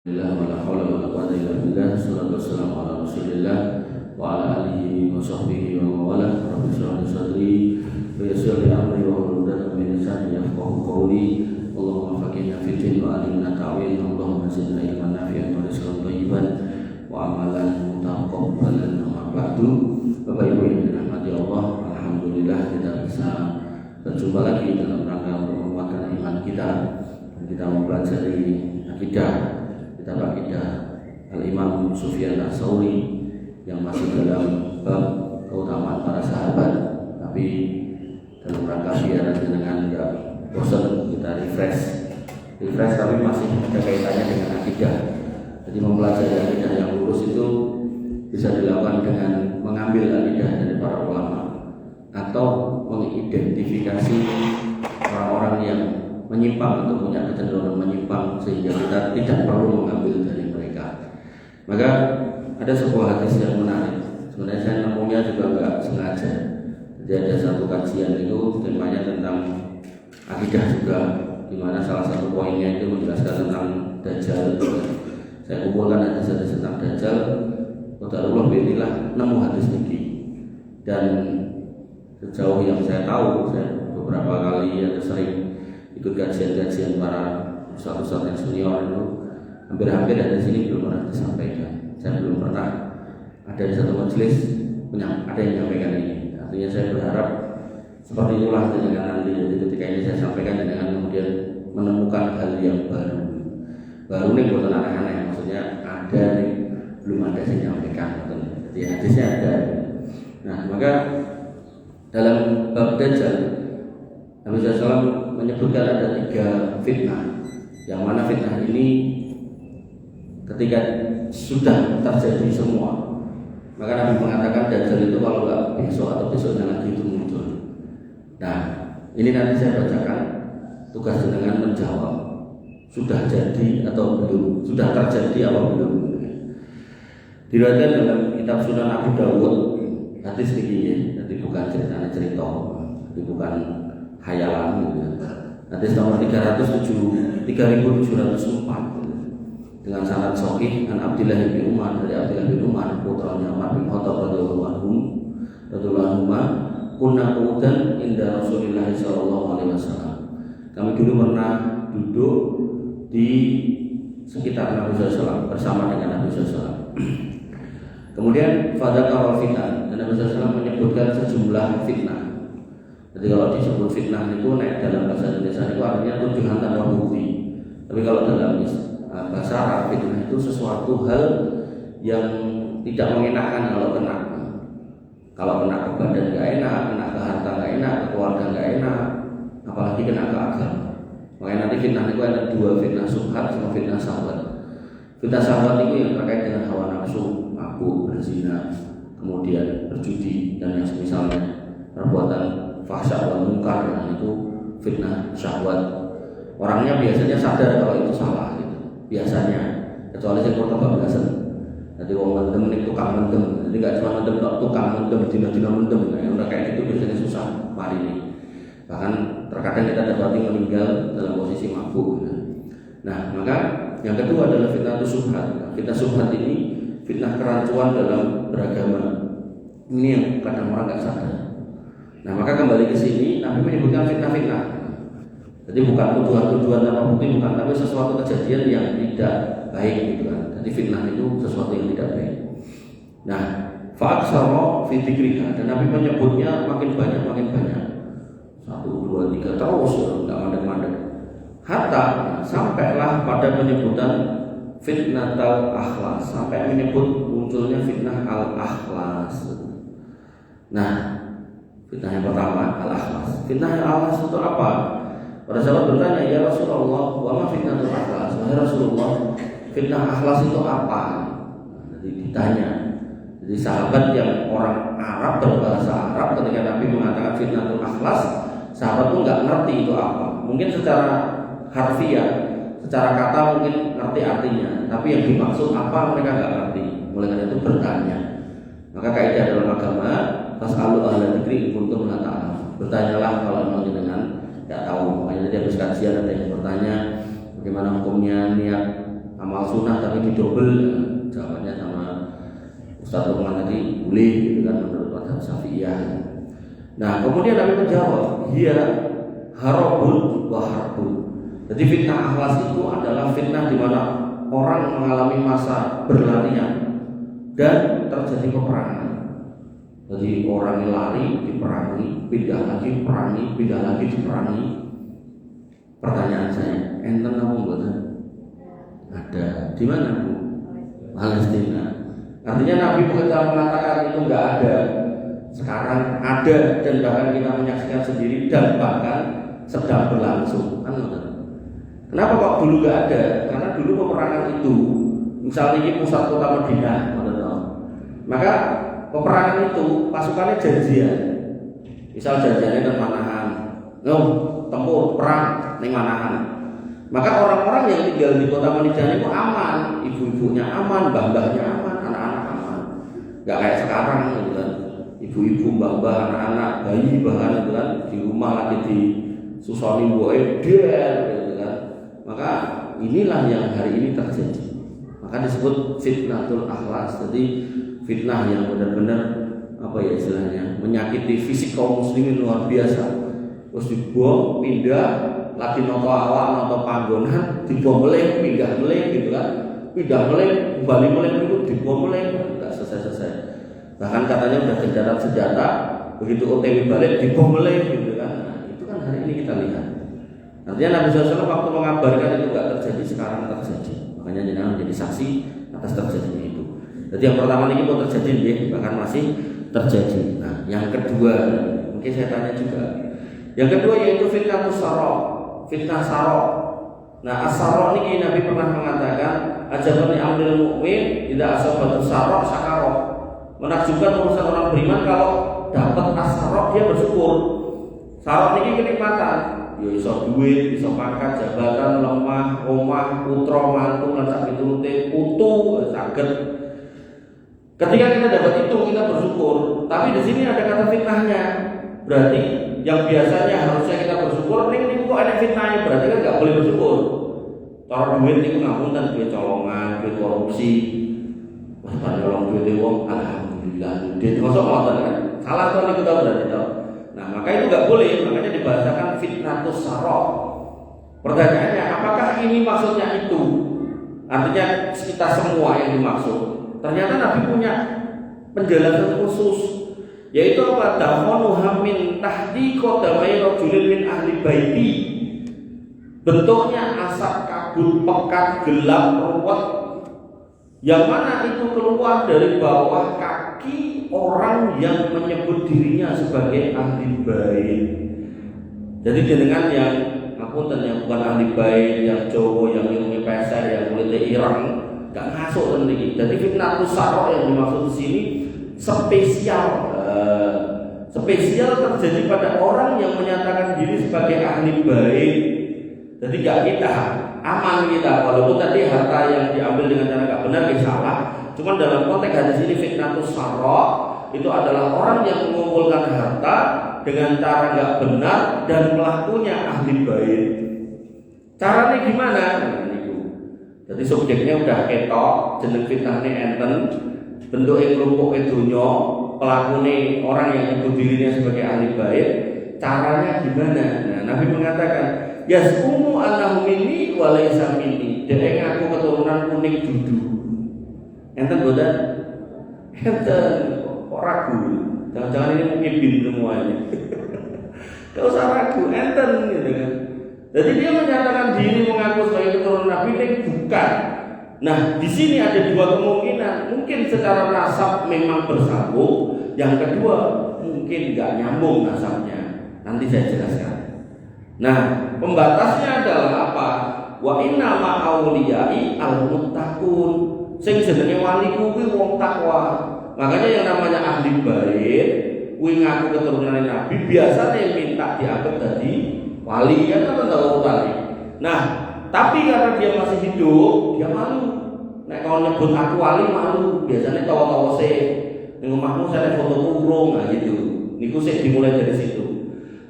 Alhamdulillah wala haula wala quwwata illa billah. Wassalatu wassalamu ala Rasulillah wa ala alihi wa sahbihi wa mawalah. Rabbi shrah li sadri wa yassir li amri wa hlul 'uqdatam min lisani yafqahu qawli. Allahumma faqihna fid din wa 'allimna ta'wil. Allahumma zidna ilman nafi'an wa rizqan thayyiban wa amalan mutaqabbalan. Amma ba'du. Bapak Ibu yang dirahmati Allah, alhamdulillah kita bisa berjumpa lagi dalam rangka untuk menguatkan iman kita dan kita mempelajari akidah kitab akidah Al-Imam Sufyan Ats-Tsauri yang masih dalam bab keutamaan para sahabat, tapi dalam rangka biar dengan enggak bosan kita refresh tapi masih ada kaitannya dengan akidah. Jadi mempelajari akidah yang lurus itu bisa dilakukan dengan mengambil akidah dari para ulama atau mengidentifikasi orang-orang yang menyimpang atau punya kecenderungan menyimpang sehingga kita tidak perlu mengambil dari mereka. Maka ada sebuah hadis yang menarik. Sebenarnya saya nemunya juga enggak sengaja. Jadi ada satu kajian itu temanya tentang akidah juga, di mana salah satu poinnya itu menjelaskan tentang Dajjal. Saya kumpulkan hadis-hadis tentang Dajjal. Qadarullah bi'illah nemu hadis ini. Dan sejauh yang saya tahu, saya beberapa kali atau sering ikut kajian-kajian para ustaz-ustaz yang senior itu, hampir-hampir dari sini belum pernah disampaikan. Saya belum pernah ada di satu majelis ada yang menyampaikan ini. Artinya saya berharap seperti itulah dengan nanti. Jadi ketika ini saya sampaikan dengan kemudian menemukan hal yang baru ini bukan aneh-aneh. Maksudnya ada nih, belum ada yang menyampaikan. Jadi hadisnya ada. Nah, maka dalam bab Dajjal Nabi SAW menyebutkan ada 3 fitnah, yang mana fitnah ini ketika sudah terjadi semua, maka Nabi mengatakan Dajjal itu kalau enggak besok atau besoknya lagi itu muncul. Nah, ini nanti saya bacakan, tugas dengan menjawab sudah jadi atau belum, sudah terjadi atau belum. Diriwayatkan dalam kitab Sunan Abu Dawud hadis ini, jadi bukan cerita, jadi bukan hayalan gitu. Hadis nomor 3704 dengan sanad sahih an Abdullah bin Umar, dari Abdullah bin Umar putranya Umar bin Khattab radhiyallahu anhu, kunna qu'udan inda Rasulillah sallallahu alaihi wasallam. Kami dulu pernah duduk di sekitar Nabi sallallahu alaihi wasallam bersama dengan Nabi sallallahu alaihi wasallam. Kemudian fadzakara fitnah, dan Nabi sallallahu alaihi wasallam menyebutkan sejumlah fitnah. Jadi kalau disebut fitnah itu naik dalam bahasa Indonesia itu artinya tujuan tanpa bukti. Tapi kalau dalam bahasa Arab, fitnah itu sesuatu hal yang tidak mengenakan kalau kena. Kalau kena ke badan nggak enak, kena ke harta nggak enak, ke keluarga nggak enak, apalagi kena ke agama. Makanya nanti fitnah itu ada 2, fitnah subhat sama fitnah syahwat. Fitnah syahwat itu yang terkait dengan hawa nafsu, mabuk, berzina, kemudian berjudi dan yang semisalnya, perbuatan fahsya wal munkar, itu fitnah syahwat. Orangnya biasanya sadar kalau itu salah gitu. Biasanya, kecuali yang kebablasan. Jadi wong mendem nih tukang mendem. Jadi enggak cuma mendem tok, tukang mendem, dina-dina mendem. Nah, yang udah kayak gitu biasanya susah mari ini. Bahkan terkadang kita dapati meninggal dalam posisi mabuk gitu. Nah, maka yang kedua adalah fitnah subhat. Fitnah subhat ini fitnah kerancuan dalam beragama. Ini yang kadang orang enggak sadar. Nah, maka kembali ke sini Nabi menyebutkan fitnah-fitnah. Jadi bukan tuduhan-tuduhan tanpa bukti, bukan, tapi sesuatu kejadian yang tidak baik gitu kan. Jadi fitnah itu sesuatu yang tidak baik. Nah, fa'aksara fi dzikriha, dan Nabi menyebutnya makin banyak. 1, 2, 3 terus enggak mandek-mandek. Hatta sampailah pada penyebutan fitnatul akhlas, sampai menyebut munculnya fitnah al-akhlas. Nah, fitnah yang pertama al-akhlas. Fitnah yang al-akhlas itu apa? Para sahabat bertanya, ya Rasulullah, wa ma fitnatul akhlas? Wahai Rasulullah, fitnah akhlas itu apa? Jadi ditanya. Jadi sahabat yang orang Arab, berbahasa Arab, ketika Nabi mengatakan fitnatul akhlas, sahabat pun nggak ngerti itu apa. Mungkin secara harfiah, secara kata mungkin ngerti artinya, tapi yang dimaksud apa mereka nggak ngerti. Mulai dari itu bertanya. Maka kaidah dalam agama, fas'alu ahla dzikri in kuntum la ta'lamun. Bertanyalah kalau memang dengan tidak tahu. Makanya tadi habis kajian ada yang bertanya bagaimana hukumnya niat amal sunnah tapi didobel? Jawabannya sama Ustaz Lukman tadi, boleh gitu kan menurut mazhab Syafi'iyah. Nah kemudian Nabi menjawab, iya harabun wa harbun. Jadi fitnah akhlas itu adalah fitnah di mana orang mengalami masa berlarian dan terjadi peperangan. Jadi orang lari diperangi, pindah lagi perangi, pindah lagi diperangi. Pertanyaan saya, enten apa mboten? Ada. Di mana Bu? Palestina. Artinya Nabi bukan mengatakan itu enggak ada. Sekarang ada dan bahkan kita menyaksikan sendiri dan bahkan sedang berlangsung. Kan betul. Kenapa kok dulu enggak ada? Karena dulu peperangan itu, misalnya ini pusat kota Madinah, maka peperangan itu pasukannya janjian. Misal janjiannya ke Manahan, tempur perang ning Manahan. Maka orang-orang yang tinggal di kota Madinah itu aman, ibu-ibunya aman, mbah-mbahnya aman, anak-anak aman. Enggak kayak sekarang gitu kan. Ibu-ibu, mbah-mbah, anak-anak, bayi bahkan gitu kan di rumah lagi di susoni mboke gitu kan. Maka inilah yang hari ini terjadi. Maka disebut fitnatul akhlas. Jadi fitnah yang benar-benar apa ya istilahnya menyakiti fisik kaum muslimin luar biasa. Terus dibuang, pindah, lagi noto awak, noto panggonan, dibuang meleh, pindah meleh gitu kan. Pindah meleh, kembali meleh itu dibuang meleh, enggak selesai-selesai. Bahkan katanya udah gendaran senjata, begitu OTW balik dibuang meleh gitu kan. Nah, itu kan hari ini kita lihat. Artinya Nabi SAW waktu mengabarkan itu enggak terjadi, sekarang terjadi. Makanya jangan menjadi saksi atas terjadinya itu. Jadi yang pertama ini pun terjadi, bahkan masih terjadi. Nah, yang kedua, mungkin saya tanya juga. Yang kedua yaitu fitnah sarok, fitnah sarok. Nah, as-sarok ini Nabi pernah mengatakan, ajabani amril mukmin tidak asabatu sarok sakarok. Menakjubkan urusan orang beriman kalau dapat as-sarok dia bersyukur. Sarok ini kenikmatan. Ya iso duit, iso pangkat, jabatan, lemah, omah, putra, mantu, lan sak piturute, putu, saged. Ketika kita dapat itu kita bersyukur. Tapi di sini ada kata fitnahnya. Berarti yang biasanya harusnya kita bersyukur, ini kok ada fitnahnya, berarti kan nggak boleh bersyukur. Taruh duit itu ngapunten, duit colongan, duit korupsi. Wah, pada orang duit wong, alhamdulillah, duit masuk ngoten kan. Salah tuh kita berarti tahu. Nah, maka itu nggak boleh, makanya dibahasakan fitnatus sarok. Pertanyaannya, apakah ini maksudnya itu? Artinya kita semua yang dimaksud. Ternyata Nabi punya penjelasan khusus, yaitu apa? Dafonuha min tahdi qadamai rajulin min ahli baiti. Bentuknya asap kabut pekat gelap ruwet, yang mana itu keluar dari bawah kaki orang yang menyebut dirinya sebagai ahli bait. Jadi dengan yang apunten yang bukan ahli bait, yang Jawa, yang ilmu peser, yang kulit ireng, nggak masuk nanti. Jadi fitnah sarok yang dimaksud di sini spesial terjadi pada orang yang menyatakan diri sebagai ahli bait. Jadi nggak kita aman kita, walaupun tadi harta yang diambil dengan cara nggak benar ya salah. Cuman dalam konteks hadis ini fitnah sarok itu adalah orang yang mengumpulkan harta dengan cara nggak benar dan pelakunya ahli bait. Caranya gimana? Jadi subjeknya udah ketok, jeneng fitnahnya enten, bentuknya kelompok dunya, pelakunya orang yang menyebut dirinya sebagai ahli bait. Caranya gimana? Nah, Nabi mengatakan, yaskumu annahu minni wa laysa minni. Dia ngaku keturunan kuning dudu. Enten boten? Enten. Kok ragu? Jangan-jangan ini mungkin bin semuanya. Gak usah ragu, enten gitu kan. Jadi dia menyatakan diri mengaku sebagai keturunan Nabi ini bukan. Nah, di sini ada dua kemungkinan. Mungkin secara nasab memang bersambung. Yang kedua, mungkin nggak nyambung nasabnya. Nanti saya jelaskan. Nah, pembatasnya adalah apa? Wa inna ma'auliyai al-muttaqun. Sing jenenge wali kuwi wong takwa. Makanya yang namanya ahli bait, kuwi ngaku keturunan Nabi, biasanya yang minta dianggap tadi wali kan tahu wali. Nah, tapi karena dia masih hidup, dia malu. Nek kalau nyebut aku wali malu, biasanya tawa-tawa sih. Ning omahmu saya foto kurung nah gitu. Niku sih dimulai dari situ.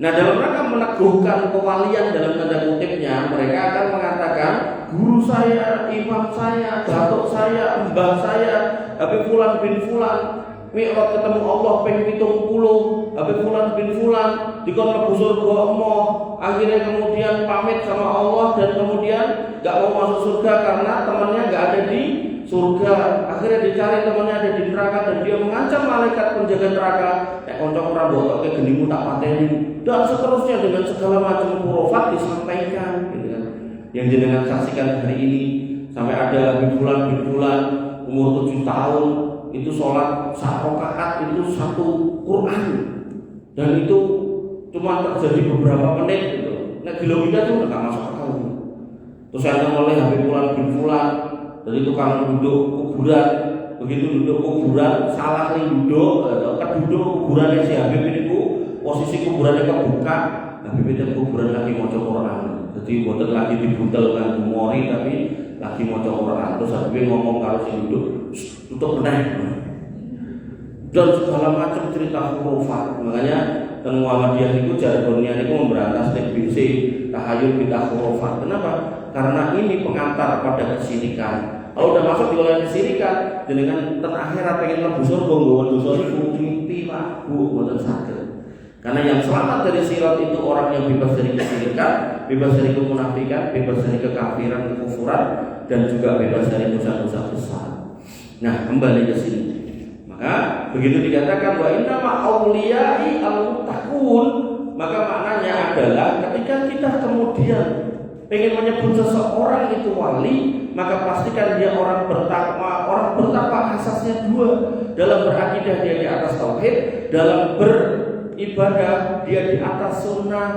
Nah, dalam rangka meneguhkan kewalian dalam tanda kutipnya, mereka akan mengatakan guru saya, imam saya, datuk saya, mbah saya, Habib Fulan bin Fulan mi'raj ketemu Allah ping 70, Habib Fulan bin Fulan dikon mlebu surga emoh, akhirnya kemudian pamit sama Allah dan kemudian gak mau masuk surga karena temannya gak ada di surga. Akhirnya dicari temannya ada di neraka dan dia mengancam malaikat penjaga neraka, koncong ora mbok kok genimu tak pateni, dan seterusnya dengan segala macam khurafat disampaikan gitu kan. Yang jenengan saksikan hari ini sampai ada Habib Fulan bin Fulan umur 7 tahun itu sholat 1 rakaat itu 1 Quran, dan itu cuma terjadi beberapa menit gitu. Nek dilogika itu enggak masuk akal. Terus yang oleh Habib Fulan bin Fulan dari tukang duduk kuburan, begitu duduk kuburan salah nih duduk, keduduk kuburannya si Habib ini posisi kuburannya kebuka, Habib itu kuburan lagi maca Quran. Jadi boten lagi dibuntel kan mori tapi lagi maca Quran. Terus Habib ngomong karo si duduk, tutup meneh. Dan segala macam cerita khurafat. Makanya dan Muhammadiyah itu jargonnya itu memberantas TBC, tahayul bidah khurafat. Kenapa? Karena ini pengantar pada kesyirikan. Kalau udah masuk di wilayah kesyirikan, dengan akhirat pengen mlebu surga nggawa dosa iku mimpi Pak, Bu, boten saged. Karena yang selamat dari sirat itu orang yang bebas dari kesyirikan, bebas dari kemunafikan, bebas dari kekafiran, kekufuran, dan juga bebas dari dosa-dosa besar. Nah, kembali ke sini. Maka begitu dikatakan wa inna ma auliyai al-muttaqun, maka maknanya adalah ketika kita kemudian pengen menyebut seseorang itu wali, maka pastikan dia orang bertakwa. Orang bertakwa asasnya 2, dalam berakidah dia di atas tauhid, dalam beribadah dia di atas sunnah.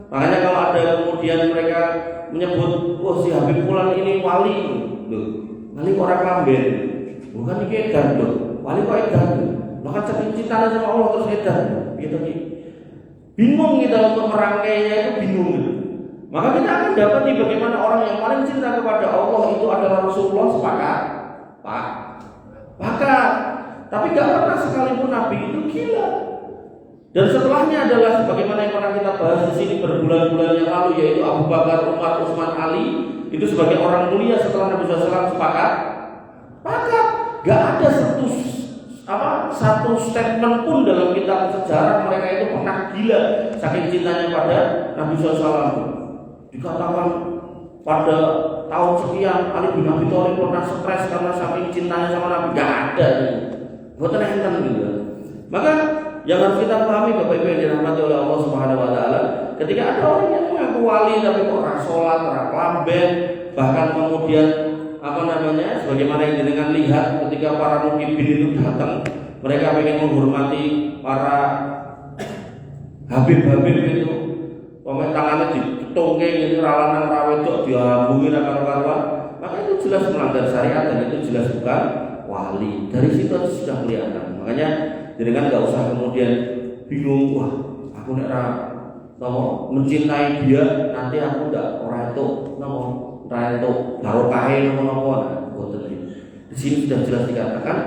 Makanya kalau ada kemudian mereka menyebut, oh si Habib Fulan ini wali, loh, wali orang lamben, bukan ini edan, loh, wali kok edan, maka saking cintanya sama Allah terus edan, gitu nih. Bingung kita untuk merangkainya itu bingung gitu. Maka kita akan dapati bagaimana orang yang paling cinta kepada Allah itu adalah Rasulullah. Sepakat? Sepakat. Tapi gak pernah sekalipun Nabi itu gila. Dan setelahnya adalah sebagaimana yang pernah kita bahas di sini berbulan-bulan yang lalu, yaitu Abu Bakar, Umar, Utsman, Ali itu sebagai orang mulia setelah Nabi SAW. Sepakat? Sepakat. Gak ada satu statement pun dalam kitab sejarah mereka itu pernah gila saking cintanya pada Nabi SAW. Dikatakan pada tahun sekian Ali bin Abi Thalib pernah stres karena saking cintanya sama Nabi. Gak ada, bukan enten gitu. Maka yang harus kita pahami Bapak Ibu yang dirahmati oleh Allah Subhanahu Wa Taala, ketika ada orang yang mengaku wali tapi kok ora sholat, ora lamben, bahkan kemudian sebagaimana yang dengan lihat ketika para mukibin itu datang, mereka ingin menghormati para habib-habib itu, pemain tangannya ditongkeng ini ralanang rawedok diambungi karuan, maka itu jelas melanggar syariat dan itu jelas bukan wali. Dari situ sudah kelihatan. Makanya jenengan nggak usah kemudian bingung, wah aku nek mencintai dia nanti aku ndak ora itu barokahe nopo-nopo. Di sini sudah jelas dikatakan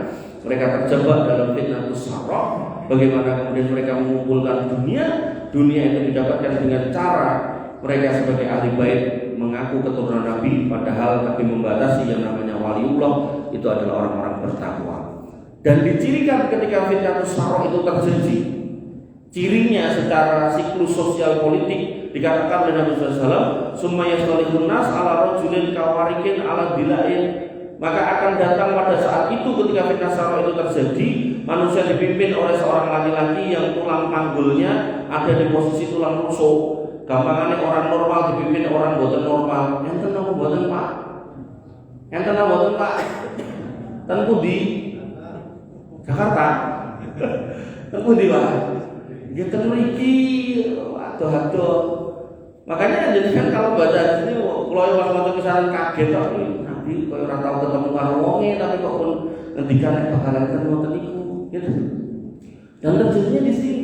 mereka terjebak dalam fitnah tusarrah. Bagaimana kemudian mereka mengumpulkan dunia itu didapatkan dengan cara mereka sebagai ahli bait mengaku keturunan Nabi, padahal Nabi membatasi yang namanya waliullah itu adalah orang-orang bertakwa. Dan dicirikan ketika fitnah tusarrah itu terjadi, cirinya secara siklus sosial politik dikatakan oleh Nabi SAW, summa yaslihun nas ala rajulin kawarikin ala bilain. Maka akan datang pada saat itu ketika fitnah tusarrah itu terjadi, manusia dipimpin oleh seorang laki-laki yang tulang panggulnya ada di posisi tulang rusuk. Gampangannya orang normal dipimpin orang boten normal. Enten apa boten Pak? Enten apa boten Pak? Tentu di Jakarta. Tentu di Pak. Gitu mriki adoh-adoh. Makanya jadi kan kalau baca ini kalau waktu kisaran kaget kok Nabi kok ora tau ketemu karo wonge tapi kok pun ngendikan nek bakalan ketemu niku gitu. Dan terjadinya di sini.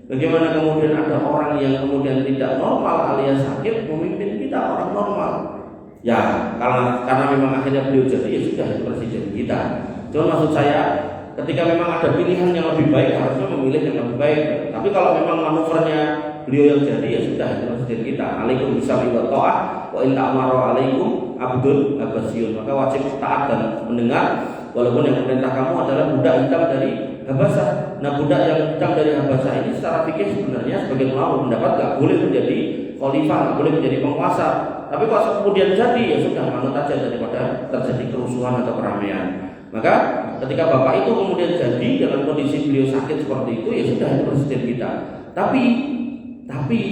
Bagaimana kemudian ada orang yang kemudian tidak normal alias sakit memimpin kita orang normal. Ya, karena memang akhirnya beliau jadi ya sudah itu presiden kita. Cuma maksud saya ketika memang ada pilihan yang lebih baik harusnya memilih yang lebih baik. Tapi kalau memang manuvernya beliau yang jadi ya sudah itu presiden kita. Alaikum bisabi wa ta'ah wa in ta'amaru alaikum abdul Habasiyun, maka wajib taat dan mendengar walaupun yang memerintah kamu adalah budak hitam dari Habasah. Nah, budak yang hitam dari Habasah ini secara fikih sebenarnya sebagai ulama pendapat nggak boleh menjadi khalifah, nggak boleh menjadi penguasa. Tapi kalau kemudian jadi, ya sudah, manut aja daripada terjadi kerusuhan atau keramaian. Maka ketika bapak itu kemudian jadi dalam kondisi beliau sakit seperti itu, ya sudah, itu presiden kita. Tapi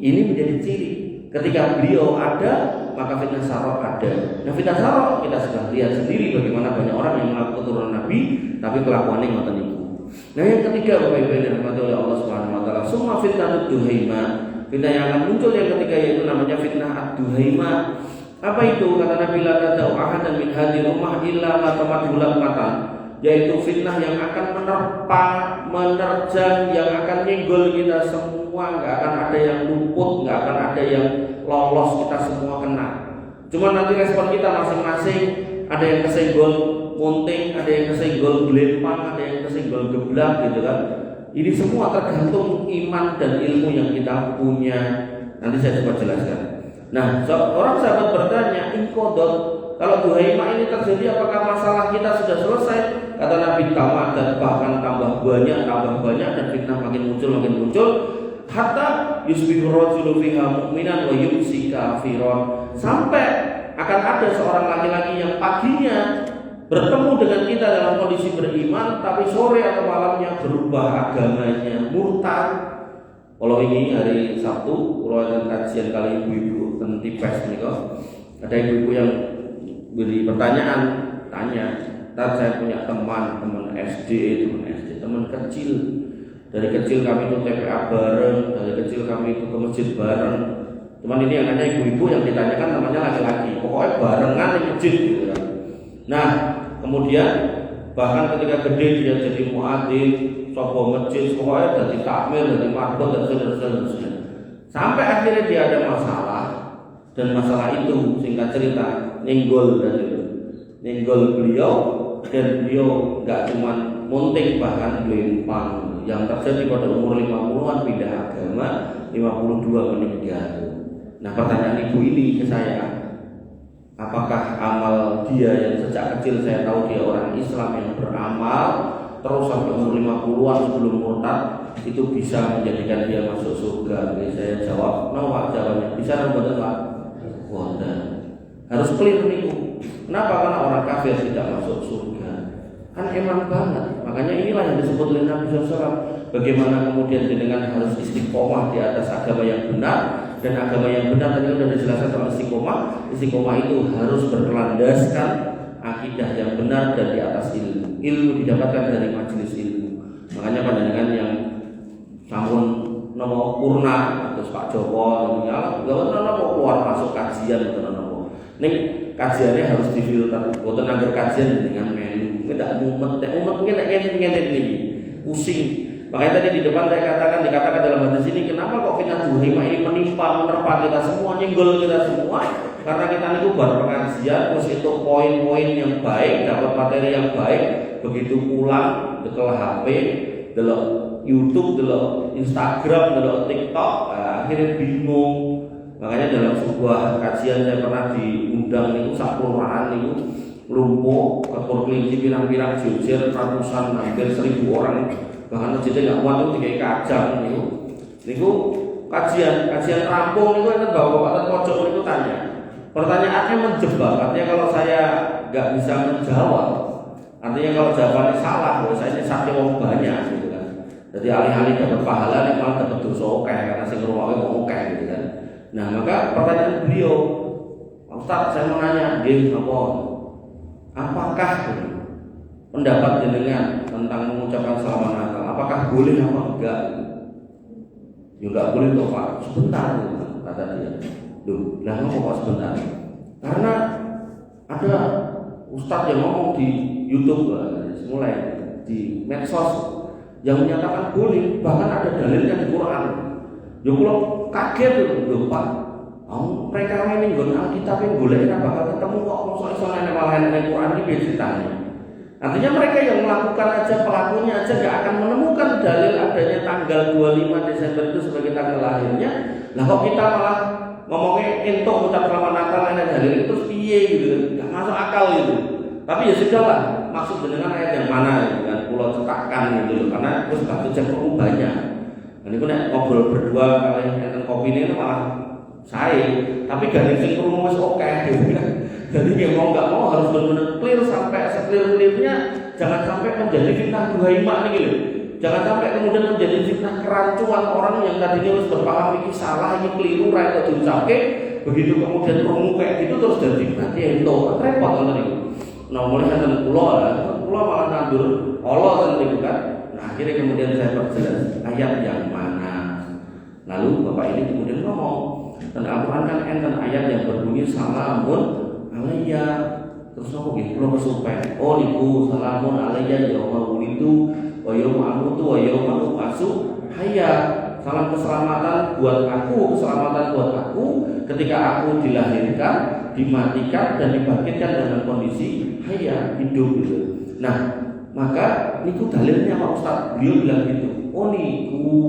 ini menjadi ciri. Ketika beliau ada, maka fitnah sarok ada. Nah, fitnah sarok kita sudah lihat sendiri bagaimana banyak orang yang mengaku keturunan Nabi, tapi kelakuannya ngoten niku. Nah, yang ketiga, Bapak Ibu yang dirahmati oleh Allah Subhanahu wa taala, semua fitnah duhaimah. Fitnah yang akan muncul yang ketiga yaitu namanya fitnah ad-duhaimah. Apa itu? Kata Nabi, la tadau ahadan min hadhihi rumah illa matamat bulan matan. Yaitu fitnah yang akan menerjang, yang akan nyenggol kita semua, nggak akan ada yang luput, nggak akan ada yang lolos, kita semua kena. Cuma nanti respon kita masing-masing, ada yang kesenggol munting, ada yang kesenggol gelempang, ada yang kesenggol geblak gitu kan. Ini semua tergantung iman dan ilmu yang kita punya. Nanti saya coba jelaskan. Nah, orang sahabat bertanya, inqadot, kalau duhaimah ini terjadi apakah masalah kita sudah selesai? Kata Nabi, tamat, dan bahkan tambah banyak dan fitnah makin muncul hatta yusbihu rajulu fiha mu'minan wa yumsi kafiran. Sampai akan ada seorang laki-laki yang paginya bertemu dengan kita dalam kondisi beriman, tapi sore atau malamnya berubah agamanya, murtad. Kalau ini hari Sabtu, kalau ada kajian kali ibu-ibu tentang tipes nih kok, ada ibu-ibu yang beri pertanyaan, tanya, "Tar, saya punya teman SD, teman kecil. Dari kecil kami itu TPA bareng, dari kecil kami itu ke masjid bareng." Cuman ini yang nanya ibu-ibu, yang ditanyakan namanya laki-laki. Pokoknya barengan di masjid gitu kan. Nah, kemudian bahkan ketika gede dia jadi muadzin, sopo masjid, pokoknya jadi takmir, jadi marbot dan seterusnya. Sampai akhirnya dia ada masalah, dan masalah itu singkat cerita nenggol beliau, dan beliau nggak cuma munting, bahkan gelempang. Yang terjadi pada umur 50-an pindah agama, 52 meninggal. Nah, pertanyaan ibu ini ke saya, apakah amal dia yang sejak kecil saya tahu dia orang Islam yang beramal terus sampai umur 50-an sebelum murtad itu bisa menjadikan dia masuk surga? Jadi saya jawab, no Pak, jawabannya bisa membuat Pak. Harus clear nih. Kenapa? Karena orang kafir tidak masuk surga. Kan emang banget. Makanya inilah yang disebut oleh Nabi SAW. Bagaimana kemudian dengan harus istiqomah di atas agama yang benar. Dan agama yang benar tadi sudah dijelaskan soal istiqomah. Istiqomah itu harus berlandaskan akidah yang benar dan di atas ilmu. Ilmu didapatkan dari majelis ilmu. Makanya pandangan yang sampun nomo purna terus Pak Joko ya nomo keluar masuk kajian nomo. Nih kajiannya harus difilter. Boten anggar kajian dengan menu. Tidak mumet mungkin ini pusing. Makanya tadi di depan saya dikatakan dalam hadis ini, kenapa kok fitnah duhaimah ini menerpa kita semua, nyenggol kita semua? Karena kita itu baru pengajian, terus itu poin-poin yang baik, dapat materi yang baik, begitu pulang, delok HP, delok YouTube, delok Instagram, delok TikTok, akhirnya bingung. Makanya dalam sebuah kajian saya pernah diundang itu sapuluhan itu lumpuh, ketur kelinci pirang-pirang jujur, ratusan, hampir 1000 orang. Bahkan masjidnya nggak kuat itu 3 kajang niku kajian rampung niku kan bapak pojok niku tanya. Pertanyaannya menjebak, artinya kalau saya nggak bisa menjawab, artinya kalau jawabannya salah, saya ini sakit wong banyak gitu kan. Jadi alih-alih dapat pahala, nih malah dapat dosa oke, karena sing ngrungokne kok oke gitu kan. Nah, maka pertanyaan beliau, Ustaz, saya mau nanya, apakah pendapat jenengan tentang mengucapkan selamat Natal, apakah boleh apa enggak? Ya enggak boleh toh Pak, sebentar kata dia. Loh, lah ngomong kok sebentar? Karena ada ustadz yang ngomong di YouTube, mulai di medsos yang menyatakan boleh, bahkan ada dalilnya di Quran. Ya kalau kaget loh Pak, mereka ini nggak Alkitab yang boleh bakal ketemu kok soalnya malah yang Quran ini biasa ceritanya. Artinya mereka yang melakukan aja, pelakunya aja nggak akan menemukan dalil adanya tanggal 25 Desember itu sebagai tanggal lahirnya. Lah kok kita malah ngomongnya entok ucap selamat Natal enak dalil terus piye gitu, nggak masuk akal gitu. Tapi ya sudahlah, maksud dengan ayat yang mana gitu kan, pulau cetakan gitu, karena terus batu cek banyak. Dan itu nek ngobrol berdua kalian enten kopi ini malah saya, tapi gak sing krungu wis oke gitu kan. Jadi ya mau nggak mau harus benar-benar clear sampai seclear-clearnya, jangan sampai menjadi fitnah buhaimah nih gitu. Jangan sampai kemudian menjadi fitnah kerancuan orang yang tadinya harus berpaham ini salah, ini keliru, rakyat diucapke, begitu kemudian krungu kayak gitu terus jadi berarti itu repot kan tadi. Nah mulai enten pulau malah nandur Allah kan kan. Nah akhirnya kemudian saya perjelas ayat yang mana. Lalu bapak ini kemudian ngomong, dan Al-Quran kan enten ayat yang berbunyi salamun alayya, terus apa gitu? Pulau kesupen. Oh niku salamun alayya yauma wulidu wa yauma amutu wa yauma ub'atsu hayya. Salam keselamatan buat aku, keselamatan buat aku ketika aku dilahirkan, dimatikan dan dibangkitkan dalam kondisi hayya, hidup gitu. Nah, maka niku dalilnya Pak Ustaz. Beliau bilang gitu. Oh niku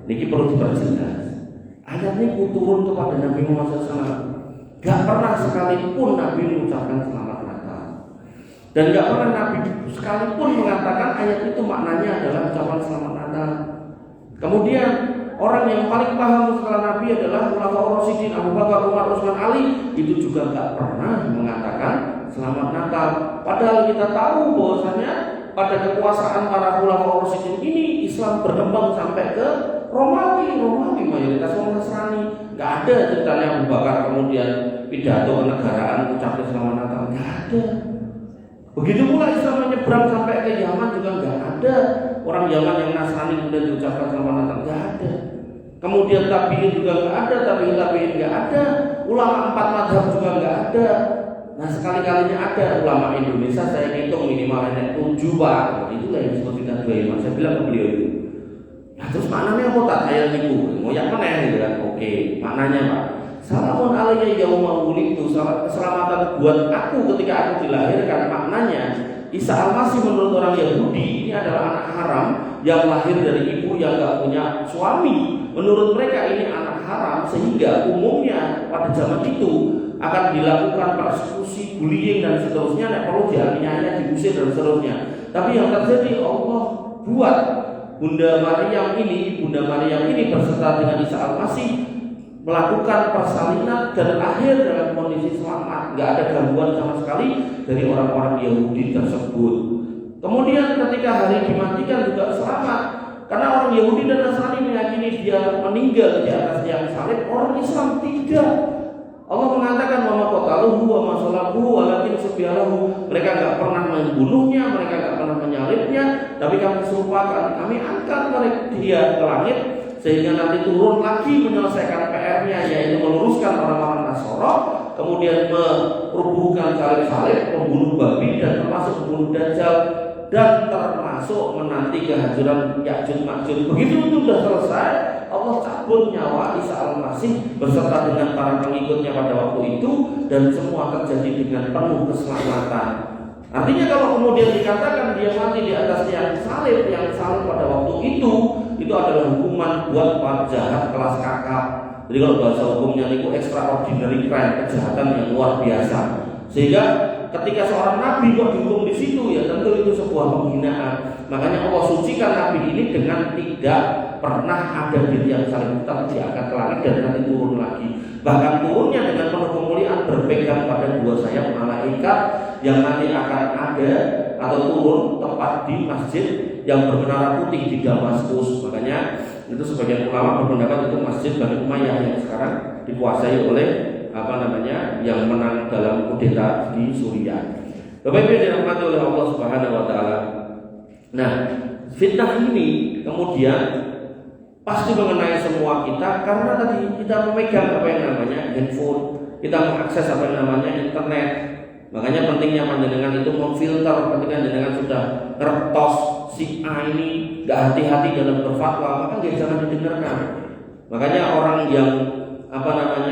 niki perlu diperjelas. Ayat niku turun kepada Nabi Muhammad SAW. Gak pernah sekalipun Nabi mengucapkan selamat Natal. Dan gak pernah Nabi sekalipun mengatakan ayat itu maknanya adalah ucapan selamat Natal. Kemudian orang yang paling paham setelah Nabi adalah Khulafaur Rasyidin Abu Bakar, Umar, Utsman, Ali. Itu juga gak pernah mengatakan selamat Natal. Padahal kita tahu bahwasanya pada kekuasaan para Khulafaur Rasyidin ini Islam berkembang sampai ke Romawi mayoritas orang Nasrani. Gak ada ceritanya Abu Bakar kemudian pidato kenegaraan ucapkan selamat Natal, gak ada. Begitu pula Islam menyeberang sampai ke Yaman juga gak ada. Orang Yaman yang Nasrani kemudian diucapkan selamat Natal, gak ada. Kemudian tabiin juga gak ada, tabiin gak ada. Ulama 4 mazhab juga gak ada. Nah sekali-kalinya ada ulama Indonesia, saya hitung minimal ada 7 Pak. Nah, itulah yang disebut fitnah buhaimah. Saya bilang ke beliau itu. Nah terus maknanya apa tak ayat itu? Mau yang mana gitu kan? Oke, maknanya Pak. Salamun alayya yauma wulidtu, keselamatan buat aku ketika aku dilahirkan. Maknanya Isa Al-Masih menurut orang Yahudi ini adalah anak haram yang lahir dari ibu yang gak punya suami. Menurut mereka ini anak haram, sehingga umumnya pada zaman itu akan dilakukan persekusi, bullying dan seterusnya. Nek perlu dianiaya, diusir dan seterusnya. Tapi yang terjadi Allah buat Bunda Maryam ini berserta dengan Isa Al-Masih melakukan persalinan dan lahir dalam kondisi selamat, nggak ada gangguan sama sekali dari orang-orang Yahudi tersebut. Kemudian ketika hari dimatikan juga selamat, karena orang Yahudi dan Nasrani meyakini dia meninggal di atas tiang salib. Orang Islam tidak. Allah mengatakan wa ma qataluhu wa ma salabuhu walakin subyalahu. Mereka nggak pernah membunuhnya, mereka nggak pernah menyalibnya, tapi kami serupakan, kami angkat dia ke langit sehingga nanti turun lagi menyelesaikan PR-nya, yaitu meluruskan orang-orang Nasara, kemudian merubuhkan salib-salib, membunuh babi dan termasuk membunuh Dajjal, dan termasuk menanti kehancuran Ya'juj Ma'juj. Begitu itu sudah selesai, Allah cabut nyawa Isa Al-Masih beserta dengan para pengikutnya pada waktu itu, dan semua terjadi dengan penuh keselamatan. Artinya kalau kemudian dikatakan dia mati di atas yang salib pada waktu itu adalah hukuman buat para jahat kelas kakap. Jadi kalau bahasa hukumnya itu extraordinary crime, kejahatan yang luar biasa. Sehingga ketika seorang nabi kok dihukum di situ, ya tentu itu sebuah penghinaan. Makanya Allah sucikan nabi ini dengan tidak pernah ada di tiang salib, tapi dia akan ke langit dan nanti turun lagi. Bahkan turunnya dengan penuh kemuliaan berpegang pada 2 sayap malaikat yang nanti akan ada atau turun tepat di masjid yang bermenara putih di Damaskus. Makanya itu sebagian ulama berpendapat itu masjid Bani Umayyah yang sekarang dikuasai oleh yang menang dalam kudeta di Suriah. Bapak Ibu yang dirahmati oleh Allah Subhanahu wa taala. Nah, fitnah ini kemudian pasti mengenai semua kita karena tadi kita memegang apa yang namanya handphone, kita mengakses apa yang namanya internet. Makanya pentingnya panjenengan itu memfilter ketika panjenengan sudah ngertos si A ini gak hati-hati dalam berfatwa, maka dia jangan didengarkan. Makanya orang yang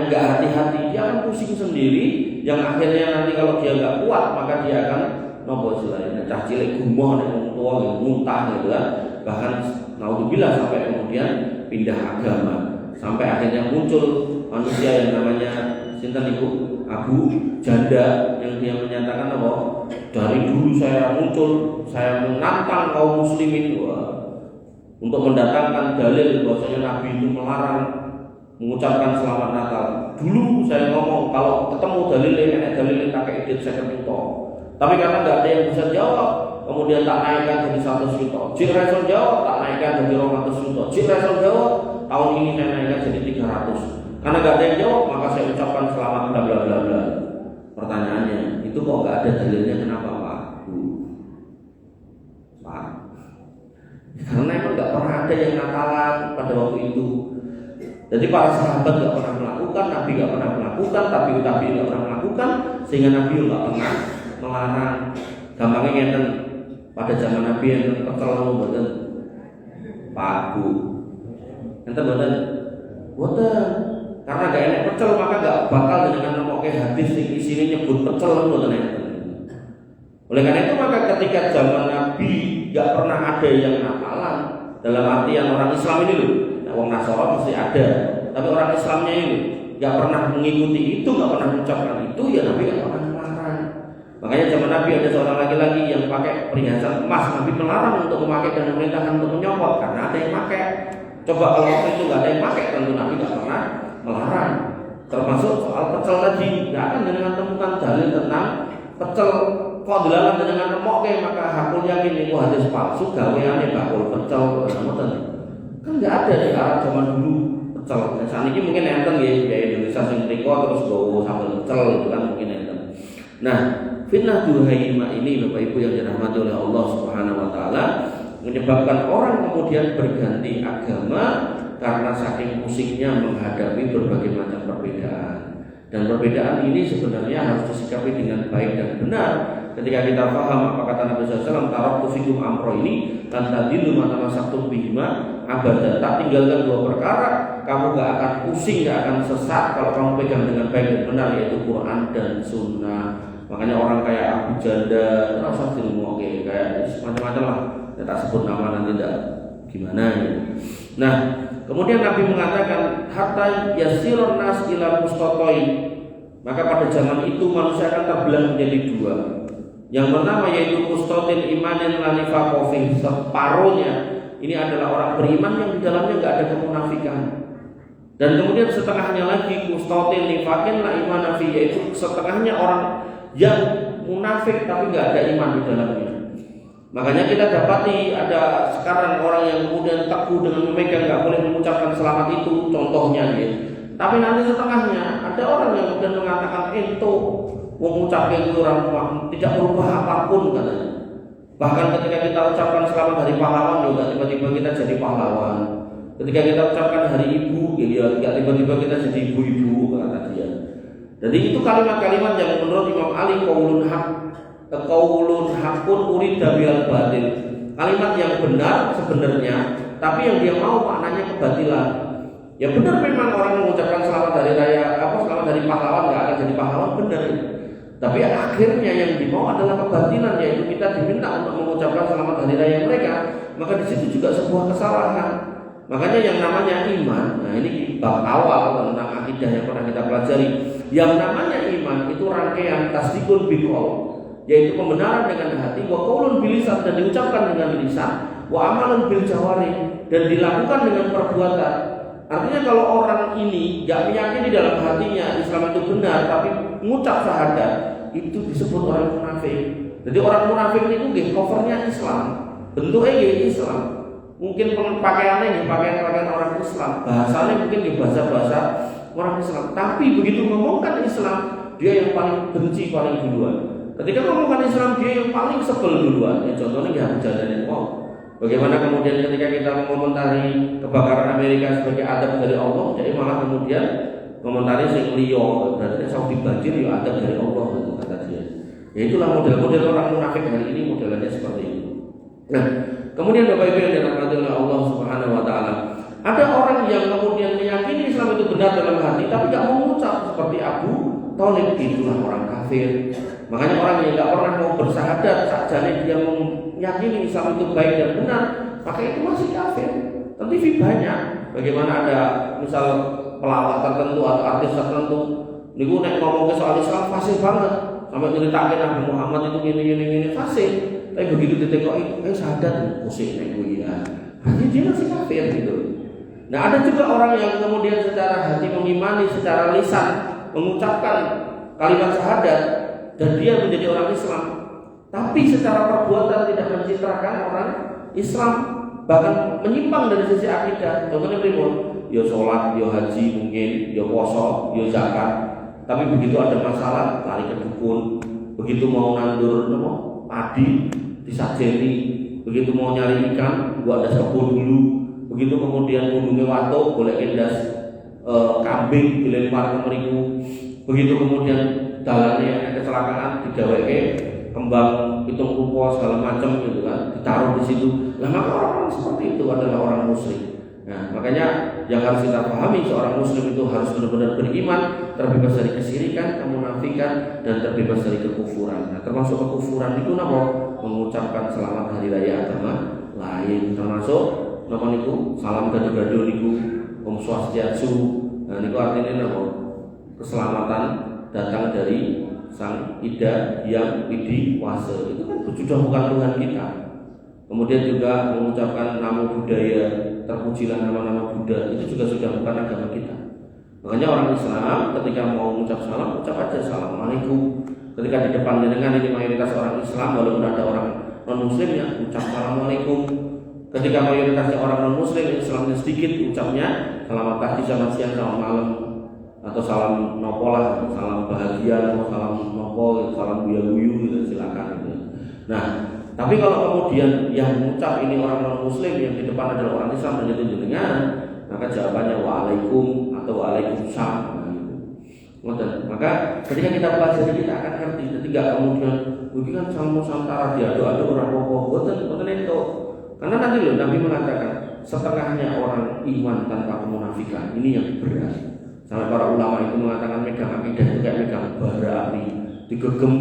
gak hati-hati, dia akan pusing sendiri, yang akhirnya nanti kalau dia gak kuat maka dia akan nopo istilahnya cah cilik gumoh nek wong tuwa muntah gitu kan. Bahkan naudzubillah sampai kemudian pindah agama. Sampai akhirnya muncul manusia yang namanya sinten niku Abu Janda yang dia menyatakan apa? Dari dulu saya muncul, saya menantang kaum muslimin untuk mendatangkan dalil bahwasanya Nabi itu melarang mengucapkan selamat Natal. Dulu saya ngomong kalau ketemu dalil tak kayak edit saya keminto. Tapi karena nggak ada yang bisa jawab, kemudian tak naikkan jadi 100 juta. Jika Rasul jawab, tak naikkan jadi 200 juta. Jika Rasul jawab, tahun ini saya naikkan jadi 300. Karena nggak ada yang jawab, maka saya ucapkan selamat bla bla bla bla. Pertanyaannya, itu kok nggak ada dalilnya, kenapa Pak? Pak, karena emang nggak pernah ada yang Natalan pada waktu itu. Jadi para sahabat nggak pernah melakukan, Nabi nggak pernah melakukan, tapi nggak pernah melakukan, sehingga Nabi nggak pernah melarang. Gampangnya ngeten, pada zaman Nabi yang terlalu boten Pak Bu, enten boten. Karena gak enak pecel maka gak bakal dengan nemoke hadis yang isinya nyebut pecel boten enten. Oleh karena itu maka ketika zaman Nabi gak pernah ada yang Natalan, dalam artian orang Islam ini loh, nah, orang Nasara mesti ada, tapi orang Islamnya ini gak pernah mengikuti itu, gak pernah mengucapkan itu, ya Nabi gak pernah melarang. Makanya zaman Nabi ada seorang laki-laki yang pakai perhiasan emas, Nabi melarang untuk memakai dan memerintahkan untuk menyopot karena ada yang pakai. Coba kalau waktu itu gak ada yang pakai, tentu Nabi gak pernah melarang. Termasuk soal pecel tadi, gak akan dengan temukan dalil tentang pecel. Kok dilarang dengan remoke, maka hakul yakin itu hadis palsu, gaweane bakul pecel teman-teman. Kan gak ada di Arab zaman dulu pecel. Nah, saat ini mungkin enten ya Indonesia sing mriko terus gowo sambal pecel itu kan mungkin enten. Nah, fitnah duhaima ini Bapak Ibu yang dirahmati oleh Allah Subhanahu wa taala menyebabkan orang kemudian berganti agama karena saking musiknya menghadapi berbagai macam perbedaan. Dan perbedaan ini sebenarnya harus disikapi dengan baik dan benar. Ketika kita paham apa kata Nabi SAW, taraktu fikum amro ini dan tadilu mata masaktum bihima abada. Tak tinggalkan dua perkara, kamu gak akan pusing, gak akan sesat kalau kamu pegang dengan baik dan benar, yaitu Quran dan Sunnah. Makanya orang kayak Abu Janda, rasa ilmu oke, kayak macam-macam lah. Saya tak sebut nama nanti tidak gimana ya. Nah, kemudian Nabi mengatakan hatta yasirun nas ila mustaqain. Maka pada zaman itu manusia akan terbelah menjadi dua. Yang pertama yaitu mustatin imanin lanifa kofih, separuhnya ini adalah orang beriman yang di dalamnya enggak ada kemunafikan. Dan kemudian setengahnya lagi mustatin nifakin la iman nafi, yaitu setengahnya orang yang munafik tapi enggak ada iman di dalamnya. Makanya kita dapati ada sekarang orang yang kemudian teguh dengan memegang enggak boleh mengucapkan selamat itu, contohnya ya. Tapi nanti setengahnya ada orang yang kemudian mengatakan ento mengucapkan itu orang tidak berubah apapun katanya. Bahkan ketika kita ucapkan selamat hari pahlawan juga tiba-tiba kita jadi pahlawan. Ketika kita ucapkan hari ibu, ya tiba-tiba kita jadi ibu-ibu kata dia. Jadi itu kalimat-kalimat yang menurut Imam Ali qaulun hakun urida bil batil. Kalimat yang benar sebenarnya, tapi yang dia mau maknanya kebatilan. Ya benar memang orang mengucapkan selamat hari raya selamat hari pahlawan nggak akan jadi pahlawan, benar. Tapi akhirnya yang dimau adalah kebatilan, yaitu kita diminta untuk mengucapkan selamat hari raya mereka. Maka di situ juga sebuah kesalahan. Makanya yang namanya iman, nah ini bab awal tentang akidah yang pernah kita pelajari. Yang namanya iman itu rangkaian tasdikul biqaul, yaitu pembenaran dengan hati, wa qaulun bil lisan, dan diucapkan dengan lisan, wa amalun bil jawari, dan dilakukan dengan perbuatan. Artinya kalau orang ini gak meyakini dalam hatinya Islam itu benar, tapi mengucap syahadat, itu disebut orang munafik. Jadi orang munafik itu covernya Islam, bentuknya Islam. Mungkin pakaiannya pakaian orang Islam, bahasanya mungkin bahasa orang Islam. Tapi begitu ngomongkan Islam, dia yang paling benci paling duluan. Ketika ngomongkan Islam, dia yang paling sebel duluan. Ya, contohnya dia berjalan wow. Bagaimana kemudian ketika kita mengomentari kebakaran Amerika sebagai adab dari Allah, jadi malah kemudian komentari sing liya, berarti Saudi banjir ya adab dari Allah, kata dia. Ya itulah model-model orang munafik hari ini, modelnya seperti itu. Nah, kemudian Bapak Ibu yang dirahmati oleh Allah Subhanahu wa taala, ada orang yang kemudian meyakini Islam itu benar dalam hati tapi tidak mau mengucap, seperti Abu Thalib, itulah orang kafir. Makanya orang yang tidak pernah mau bersahadat sakjane dia meyakini Islam itu baik dan benar, maka itu masih kafir. Tapi banyak bagaimana ada misal pelawak tertentu atau artis tertentu niku nek ngomong soal Islam fasih banget sampai nyeritakan Nabi Muhammad itu gini fasih, tapi begitu ditekoki syahadat musik nek kuwi ya berarti dia masih kafir gitu. Nah ada juga orang yang kemudian secara hati mengimani, secara lisan mengucapkan kalimat syahadat dan dia menjadi orang Islam, tapi secara perbuatan tidak mencitrakan orang Islam, bahkan menyimpang dari sisi akidah. Contohnya pripun? Ya sholat, ya haji mungkin, ya puasa, ya zakat. Tapi begitu ada masalah lari ke dukun, begitu mau nandur padi disajeni, begitu mau nyari ikan gua ada kebun dulu, begitu kemudian gunungnya watuk boleh endas kambing dilempar ke meriku, begitu kemudian jalannya kecelakaan digaweke kembang hitung rupa segala macam gitu kan ditaruh di situ. Lah maka orang seperti itu adalah orang musyrik. Nah, makanya yang harus kita pahami, seorang muslim itu harus benar-benar beriman, terbebas dari kesyirikan, kemunafikan, dan terbebas dari kekufuran. Nah, termasuk kekufuran itu apa? Mengucapkan selamat hari raya agama lain, termasuk apa niku? Salam gado-gado niku, Om Swastiastu. Nah, niku artinya apa? Keselamatan datang dari Sang Ida yang Widiwasa. Itu kan sudah bukan Tuhan kita. Kemudian juga mengucapkan nama budaya, terpujilah nama-nama Buddha, itu juga sudah bukan agama kita. Makanya orang Islam ketika mau mengucap salam, ucap aja Assalamualaikum. Ketika di depan dengan ini mayoritas orang Islam, walaupun ada orang non-muslim ya, ucap Assalamualaikum. Ketika mayoritasnya orang non-muslim, Islamnya sedikit, ucapnya selamat pagi, selamat siang, selamat malam, atau salam nopo lah, salam bahagia, atau salam nopo, salam buya-buyu gitu, silakan gitu. Nah, tapi kalau kemudian yang mengucap ini orang non-muslim, yang di depan adalah orang Islam dan itu jenengan, maka jawabannya waalaikum atau waalaikumsalam. Maka ketika kita pelajari kita akan ngerti. Ketika kemudian begini kan salam nusantara diadu-adu orang pokok, betul itu. Karena nanti loh Nabi mengatakan setengahnya orang iman tanpa kemunafikan. Ini yang berat. Sampai para ulama itu mengatakan megang akidah itu kayak megang bara api, digegem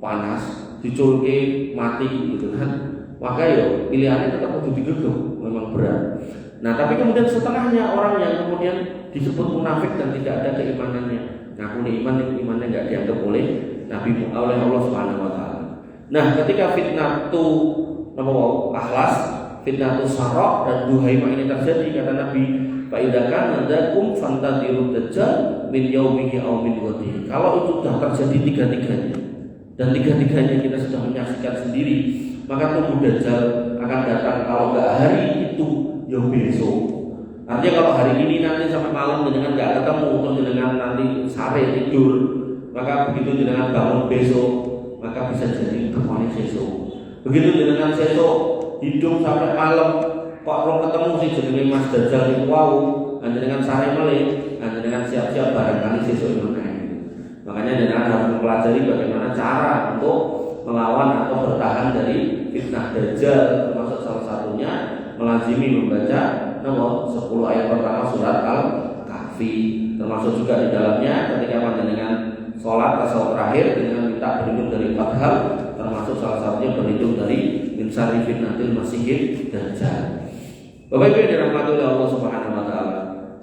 panas, diculke mati gitu kan. Maka ya pilihannya tetap harus digegem, memang berat. Nah tapi kemudian setengahnya orang yang kemudian disebut munafik dan tidak ada keimanannya, ngaku imannya nggak dianggap oleh Nabi, oleh Allah Subhanahu Wa Taala. Nah ketika fitnah tu akhlas, fitnah tu sarok dan duhaimah ini terjadi, kata Nabi, faidakan nadakum fantadiru dajjal min yaumihi aw min ghadihi. Kalau itu sudah terjadi tiga-tiganya dan tiga-tiganya kita sudah menyaksikan sendiri, maka tunggu dajjal akan datang. Kalau nggak hari itu ya besok. Artinya kalau hari ini nanti sampai malam dengan nggak ketemu, atau dengan nanti sore tidur, maka begitu dengan bangun besok, maka bisa jadi kembali besok. Begitu dengan besok hidup sampai malam, kok belum ketemu sih jenenge Mas Dajjal itu wau, hanya dengan sare melih, hanya dengan siap-siap barangkali besok meneh. Makanya dengan harus mempelajari bagaimana cara untuk melawan atau bertahan dari fitnah Dajjal, termasuk salah satunya melazimi membaca 10 ayat pertama surat Al-Kahfi, termasuk juga di dalamnya ketika panjenengan sholat tasawuf terakhir dengan minta berlindung dari 4 hal, termasuk salah satunya berlindung dari min syarri fitnatil masiihid Dajjal. Bapak Ibu yang dirahmati oleh Allah Subhanahu Wa Taala,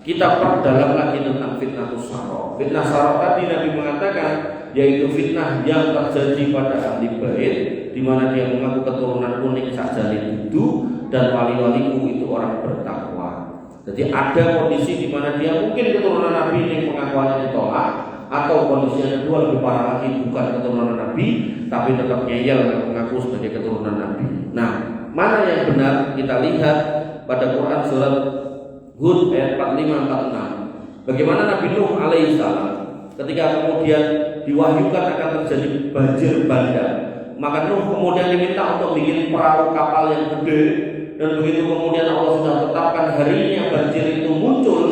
kita perdalam lagi tentang fitnah sarok. Fitnah sarok tadi Nabi mengatakan yaitu fitnah yang terjadi pada ahli bait, di mana dia mengaku keturunan kuning sakjane itu dan wali-waliku itu orang bertakwa. Jadi ada kondisi di mana dia mungkin keturunan Nabi yang pengakuannya ditolak, atau kondisi yang kedua lebih parah lagi, bukan keturunan Nabi tapi tetap ngeyel dan mengaku sebagai keturunan Nabi. Nah, mana yang benar? Kita lihat pada Quran surat Hud ayat 45-46. Bagaimana Nabi Nuh alaihissalam ketika kemudian diwahyukan akan terjadi banjir bandang, maka Nuh kemudian diminta untuk bikin perahu kapal yang gede, dan begitu kemudian Allah sudah tetapkan harinya banjir itu muncul,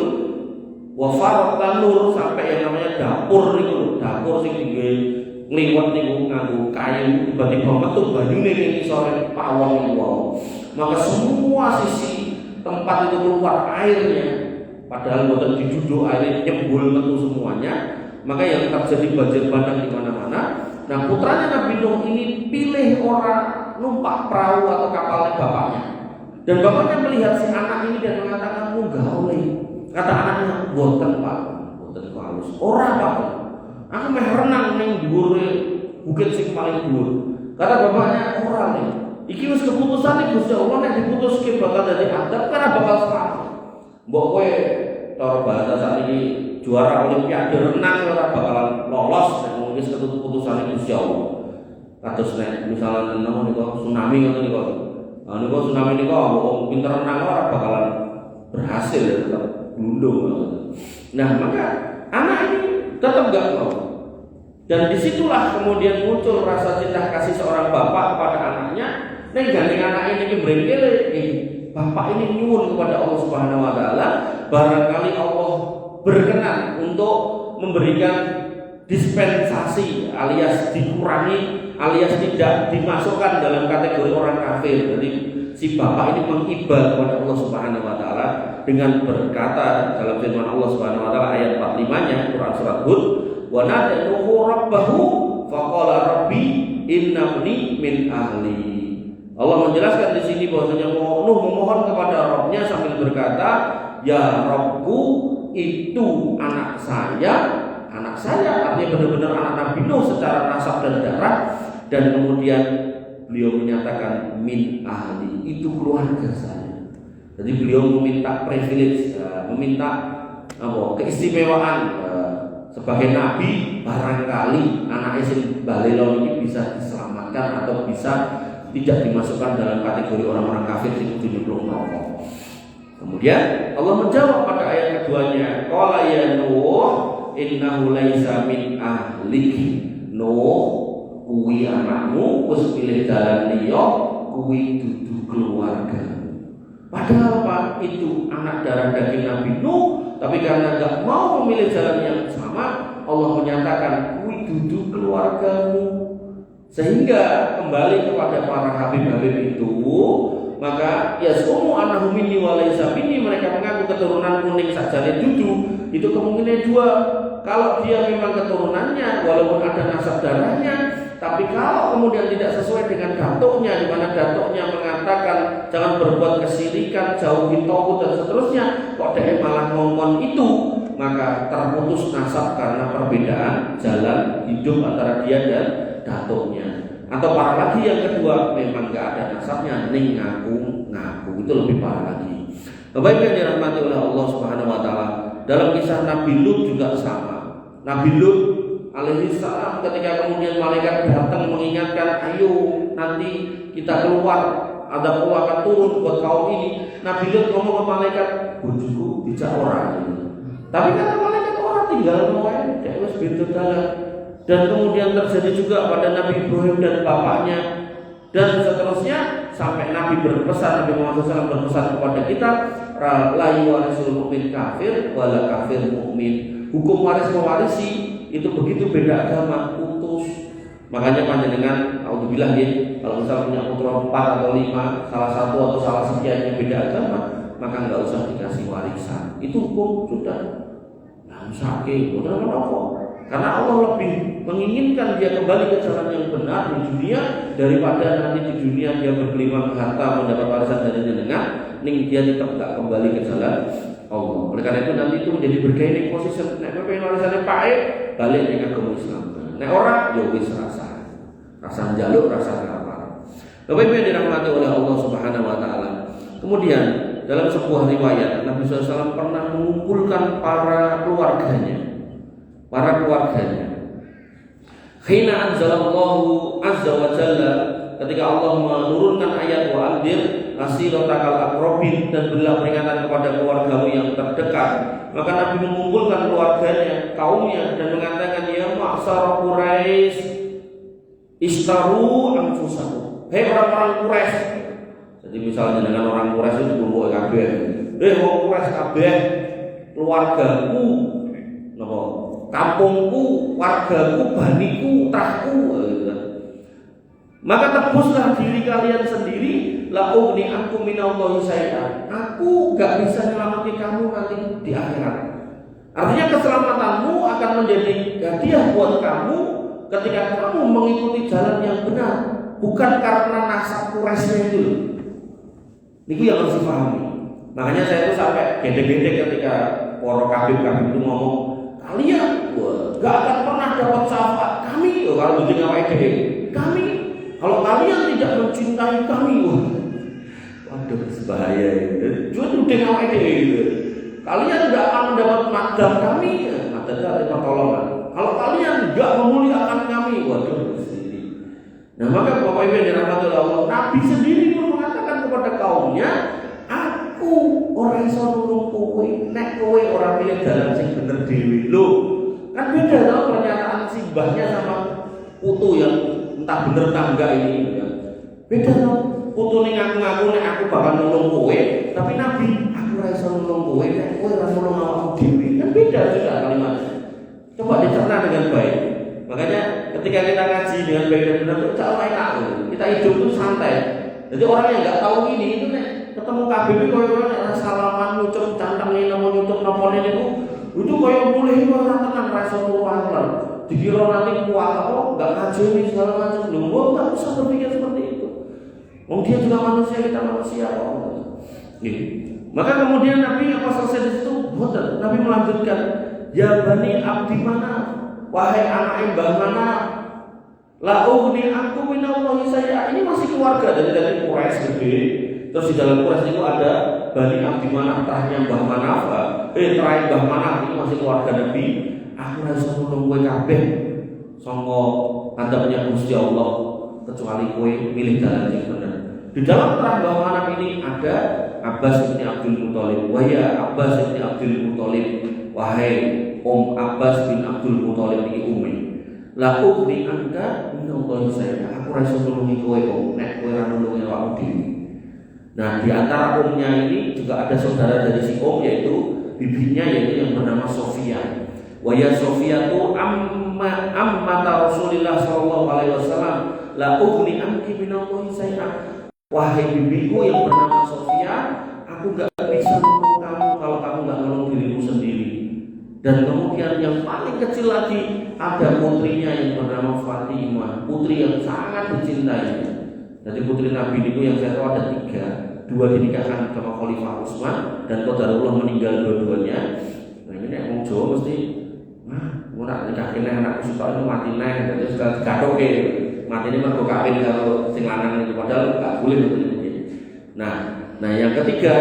wafarat tanur sampai yang namanya dapur itu, dapur sing ngliwet niku nganggo kayu, tiba-tiba metu banyune ning sore pawon niku. Maka semua sisi tempat itu keluar airnya, padahal boten diduduk, airnya nyembul metu semuanya. Maka yang terjadi banjir bandang di mana-mana. Nah, putranya Nabi Nuh ini pilih orang numpak perahu atau kapalnya bapaknya. Dan bapaknya melihat si anak ini dan mengatakan, gawe. Kata anaknya, boten Pak, boten halus. Ora Pak, aku meh renang ning dhuwur bukit sing paling dhuwur. Kata bapaknya, ora nih. Iki wis keputusan Gusti Allah nek diputuske bakal dadi adab karena bakal selamat. Mbok kowe cara bahasa saat ini juara olimpiade renang ora bakalan lolos nek wis keputusan Gusti Allah. Kados nek misalnya nemu niku tsunami ngoten niku. Niku tsunami niku wong pinter renang ora bakalan berhasil ya, tetap glundung. Nah, maka anak ini tetap enggak mau. Dan disitulah kemudian muncul rasa cinta kasih seorang bapak kepada anaknya. Neng gandeng anak ini berengkele, bapak ini nyuwun kepada Allah Subhanahu Wa Taala, barangkali Allah berkenan untuk memberikan dispensasi alias dikurangi alias tidak dimasukkan dalam kategori orang kafir. Jadi si bapak ini mengibad kepada Allah Subhanahu Wa Taala dengan berkata dalam firman Allah Subhanahu Wa Taala ayat 45-nya Quran surat Hud, wa nad'u rabbahu faqala rabbi innabni min ahli. Allah menjelaskan di sini bahwasanya Nuh memohon kepada Rabbnya sambil berkata, ya Rabbku, itu anak saya artinya benar-benar anak Nabi Nuh secara nasab dan darah. Dan kemudian beliau menyatakan min ahli, itu keluarga saya. Jadi beliau meminta privilege, meminta keistimewaan sebagai Nabi, barangkali anak sing balelo ini bisa diselamatkan atau bisa tidak dimasukkan dalam kategori orang-orang kafir yang nyemplung neraka. Kemudian Allah menjawab pada ayat keduanya, qala ya Nuh innahu laisa min ahlik. Nuh, kuwi anakmu wis pilih dalan liya, kuwi dudu keluarga. Padahal Pak, itu anak darah daging Nabi Nuh, tapi karena enggak mau memilih jalan yang sama, Allah menyatakan kuwi dudu keluargamu. Sehingga kembali kepada para habib-habib itu, maka yasumu annahu minni wa laisa minni, mereka mengaku keturunan kuning sajane dudu. Itu kemungkinan dua. Kalau dia memang keturunannya walaupun ada nasab darahnya, tapi kalau kemudian tidak sesuai dengan datuknya, di mana datuknya mengatakan jangan berbuat kesirikan, jauhi tauhid dan seterusnya, kok dia malah ngomong itu, maka terputus nasab karena perbedaan jalan hidup antara dia dan datuknya. Atau parah lagi yang kedua, memang gak ada nasabnya, ning ngaku, itu lebih parah lagi. Bapak Ibu yang dirahmati oleh Allah Subhanahu Wa Taala, dalam kisah Nabi Lut juga sama. Nabi Lut alaihi salam ketika kemudian malaikat datang mengingatkan, ayo nanti kita keluar, ada Allah akan turun buat kaum ini. Nabi Lut ngomong ke malaikat, bojoku dijak orang. Tapi kata malaikat orang tinggal wae, dek wis beda dalan. Dan kemudian terjadi juga pada Nabi Ibrahim dan bapaknya, dan seterusnya sampai Nabi berpesan, Nabi Muhammad SAW berpesan kepada kita, la yuwarisul mu'min kafir wala kafir mu'min. Hukum waris mewarisi itu begitu beda agama, putus. Makanya panjenengan auzubillah ya, kalau misalnya punya putra 4 atau 5, salah satu atau salah sekian yang beda agama, maka enggak usah dikasih warisan. Itu hukum sudah. Nah, sakit, udah apa? Karena Allah lebih menginginkan dia kembali ke jalan yang benar di dunia daripada nanti di dunia dia bergelimang harta mendapat warisan dari jenengan, ning dia tetap tak kembali ke jalan Allah. Oleh karena itu nanti itu menjadi bergaining position. Nek pengen warisannya pae, balik dengan agama Islam. Nek ora, ya wis rasa njaluk, rasa lapar. Bapak Ibu yang dirahmati oleh Allah Subhanahu Wa Taala. Kemudian dalam sebuah riwayat Nabi SAW pernah mengumpulkan para keluarganya. Khina anzalallahu azza wa jalla, ketika Allah menurunkan ayat wa andir asiratakal aqrabin, dan berilah peringatan kepada keluargamu yang terdekat, maka Nabi mengumpulkan keluarganya, kaumnya, dan mengatakan, ya ma'syar Quraisy istaru anfusakum. Hei orang-orang Quraisy. Jadi misalnya dengan orang Quraisy itu kumpul kabeh. Hei wong Quraisy kabeh, keluargaku napa? Kampungku, wargaku, baniku, trahku, maka tebuslah diri kalian sendiri. La ugni ankum minallahi syai'an. Aku gak bisa nyelamatin kamu nanti di akhirat. Artinya keselamatanmu akan menjadi hadiah buat kamu ketika kamu mengikuti jalan yang benar, bukan karena nasab Quraisy itu. Niku yang harus dipahami. Makanya saya tuh sampai gede-gede ketika para kabib-kabib itu ngomong, kalian gak akan pernah dapat syafaat kami. Kalau bikin awake dhewe, kami kalau kalian tidak mencintai kami, waduh bahaya itu. Justru dengan awake dhewe. Kalian gak akan mendapat madam kami, madam itu artinya pertolongan. Kalau kalian gak memuliakan kami, waduh sendiri. Nah maka Bapak Ibu yang dirahmati oleh Allah, Nabi sendiri pun mengatakan kepada kaumnya, aku orang iso nulung kowe, nek kowe ora pilih dalan sing bener dhewe. Lho, kan beda tau pernyataan simbahnya sama putu yang entah bener entah enggak ini ya. Beda tau. Putu ning ngaku-ngaku nek aku bakal nulung kowe, tapi Nabi, aku ora iso nulung kowe, nek kowe ora nulung awakmu dhewe. Kan beda juga kalimatnya. Coba dicerna dengan baik. Makanya ketika kita ngaji dengan baik dan benar itu cara enak. Kita hidup itu santai. Jadi orang yang nggak tahu ini itu nek ketemu KBB koyo-koyo nek salaman nyucup cantangnya namo nyucup nomornya itu koyo mulih ora tenan rasa luar. Dikira nanti kuat apa enggak ngaji segala macam. Lho enggak usah berpikir seperti itu. Wong dia juga manusia, kita manusia kok. Maka kemudian Nabi apa selesai di situ? Betul. Nabi melanjutkan, ya bani abdi mana, wahai anak Mbah mana, la ughni ankum minallahi saya. Ini masih keluarga dari Quraisy gede. Terus di dalam Quraisy itu ada bani abdi mana, terakhirnya Mbah Manaf. Terakhir Mbah Manaf ini masih keluarga Nabi. Aku harus nulung kowe kabeh sangka ngandhapnya Gusti Allah kecuali kowe milih dalan sing bener. Di dalam terang Mbah Manaf ini ada Abbas bin Abdul Muthalib. Wahai Abbas bin Abdul Muthalib, wahai Om Abbas bin Abdul Muthalib iki umi. La ukhri angka minallahi saya. Aku ora iso nulungi kowe kok nek kowe ora nulungi awakmu dhewe. Nah, di antara omnya ini juga ada saudara dari si om yaitu bibinya yaitu yang bernama Sofia. Wahai Sofia tu amma Rasulullah sallallahu alaihi wasallam, la ukhri anki minallahi saya. Wahai bibiku yang bernama Sofia, aku gak bisa menolong kamu kalau kamu gak menolong dirimu sendiri. Dan kemudian yang paling kecil lagi ada putrinya yang bernama Fatimah, putri yang sangat dicintai. Jadi putri Nabi itu yang saya tahu ada 3, 2 dinikahkan sama Khalifah Utsman dan Qadarullah meninggal dua-duanya. Nah ini yang ngomong Jawa mesti, mau nak nikahin anakku suka itu mati neng, jadi sudah gadoke. Mati ini mergo kawin kalau sing lanang itu padahal enggak boleh begini. Nah yang ketiga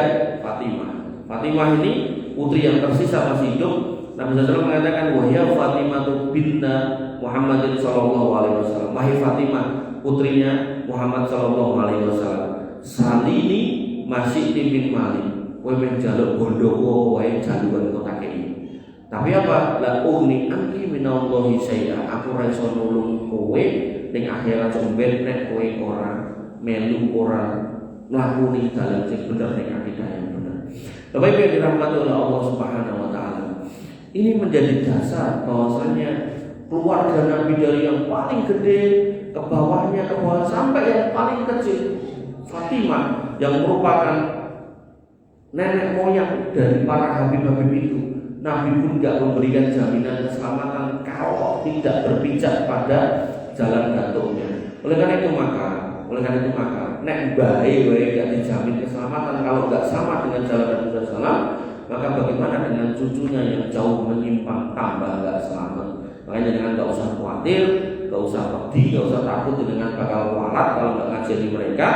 Fatimah. Fatimah ini putri yang tersisa masih hidup. Nabi SAW mengatakan wahya Fatimah binta Muhammadin sallallahu alaihi wasallam. Wahai Fatimah putrinya Muhammad sallallahu alaihi wasallam. Salini masih timin mali. Kowe menjaluk bondo wae jaluan kota kene. Tapi apa? La ugni anki minallahi saya. Aku ora iso nulung kowe ning akhirat sombet nek kowe ora melu ora nglakoni dalan sing bener ning akidah yang bener. Bapak Ibu yang dirahmati oleh Allah Subhanahu wa taala. Ini menjadi dasar bahwasanya keluarga Nabi dari yang paling gede ke bawahnya ke bawah sampai yang paling kecil Fatimah yang merupakan nenek moyang dari para habib-habib itu. Nabi pun tidak memberikan jaminan keselamatan kalau tidak berpijak pada jalan gantuknya. Oleh karena itu maka nek baik gak dijamin keselamatan kalau nggak sama dengan jalan Nabi SAW, maka bagaimana dengan cucunya yang jauh menyimpang tambah nggak selamat. Makanya jangan nggak usah khawatir, nggak usah pedih, nggak usah takut dengan bakal kualat kalau nggak ngajari mereka.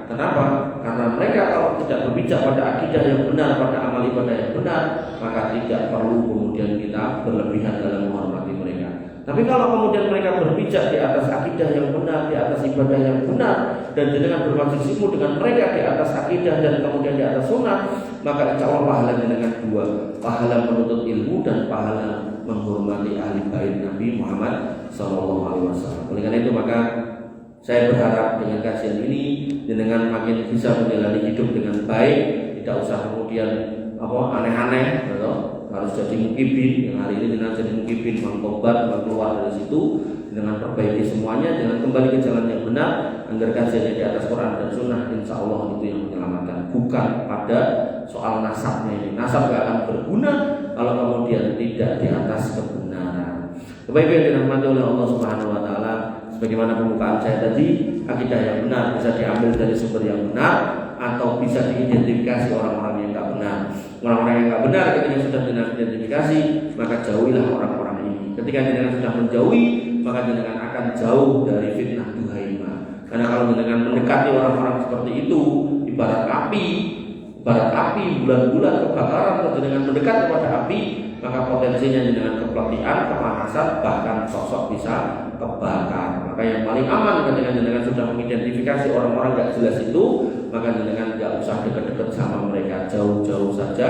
Kenapa? Karena mereka kalau tidak berpijak pada akidah yang benar, pada amal ibadah yang benar, maka tidak perlu kemudian kita berlebihan dalam menghormati mereka. Tapi kalau kemudian mereka berpijak di atas akidah yang benar, di atas ibadah yang benar, dan dengan bermajlismu dengan mereka di atas akidah dan kemudian di atas sunnah, maka insya Allah pahalanya dengan 2, pahala menuntut ilmu dan pahala menghormati ahli bait Nabi Muhammad SAW. Oleh karena itu maka saya berharap dengan kajian ini dengan makin bisa menjalani hidup dengan baik, tidak usah kemudian aneh-aneh, harus jadi mukibin. Yang hari ini dengan jadi mukibin, mengtobat, keluar dari situ dengan perbaiki semuanya, dengan kembali ke jalan yang benar, agar kajiannya di atas Quran dan Sunnah, insya Allah itu yang menyelamatkan. Bukan pada soal nasabnya ini. Nasab gak akan berguna kalau kemudian tidak di atas kebenaran. Bapak Ibu yang dirahmati oleh Allah Subhanahu Wa Taala. Sebagaimana pembukaan saya tadi, akidah yang benar bisa diambil dari sumber yang benar, atau bisa diidentifikasi orang-orang yang nggak benar. Orang-orang yang nggak benar ketika sudah diidentifikasi, maka jauhilah orang-orang ini. Ketika jenengan sudah menjauhi, maka jenengan akan jauh dari fitnah duhaima. Karena kalau jenengan mendekati orang-orang seperti itu, ibarat api bulan-bulan kebakaran, kalau jenengan mendekat kepada api, maka potensinya jenengan kepelatihan, kepanasan, bahkan sosok bisa kebakar. Maka yang paling aman ketika jenengan sudah mengidentifikasi orang-orang gak jelas itu, maka jenengan gak usah dekat-dekat sama mereka, jauh-jauh saja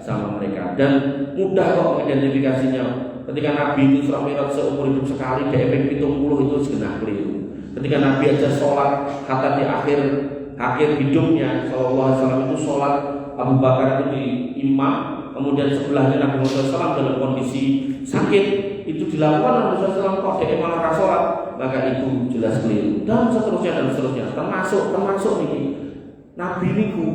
sama mereka. Dan mudah kok mengidentifikasinya. Ketika Nabi itu Isra Mi'raj seumur hidup sekali, DP 70 itu segenap keliru. Ketika Nabi aja sholat, kata di akhir hidupnya Sallallahu Alaihi Wasallam itu sholat, Abu Bakar itu di imam, kemudian sebelahnya Nabi Muhammad SAW dalam kondisi sakit, itu dilakukan Nabi SAW kok dia malah rasolat, maka itu jelas keliru. Dan seterusnya, termasuk ini Nabi niku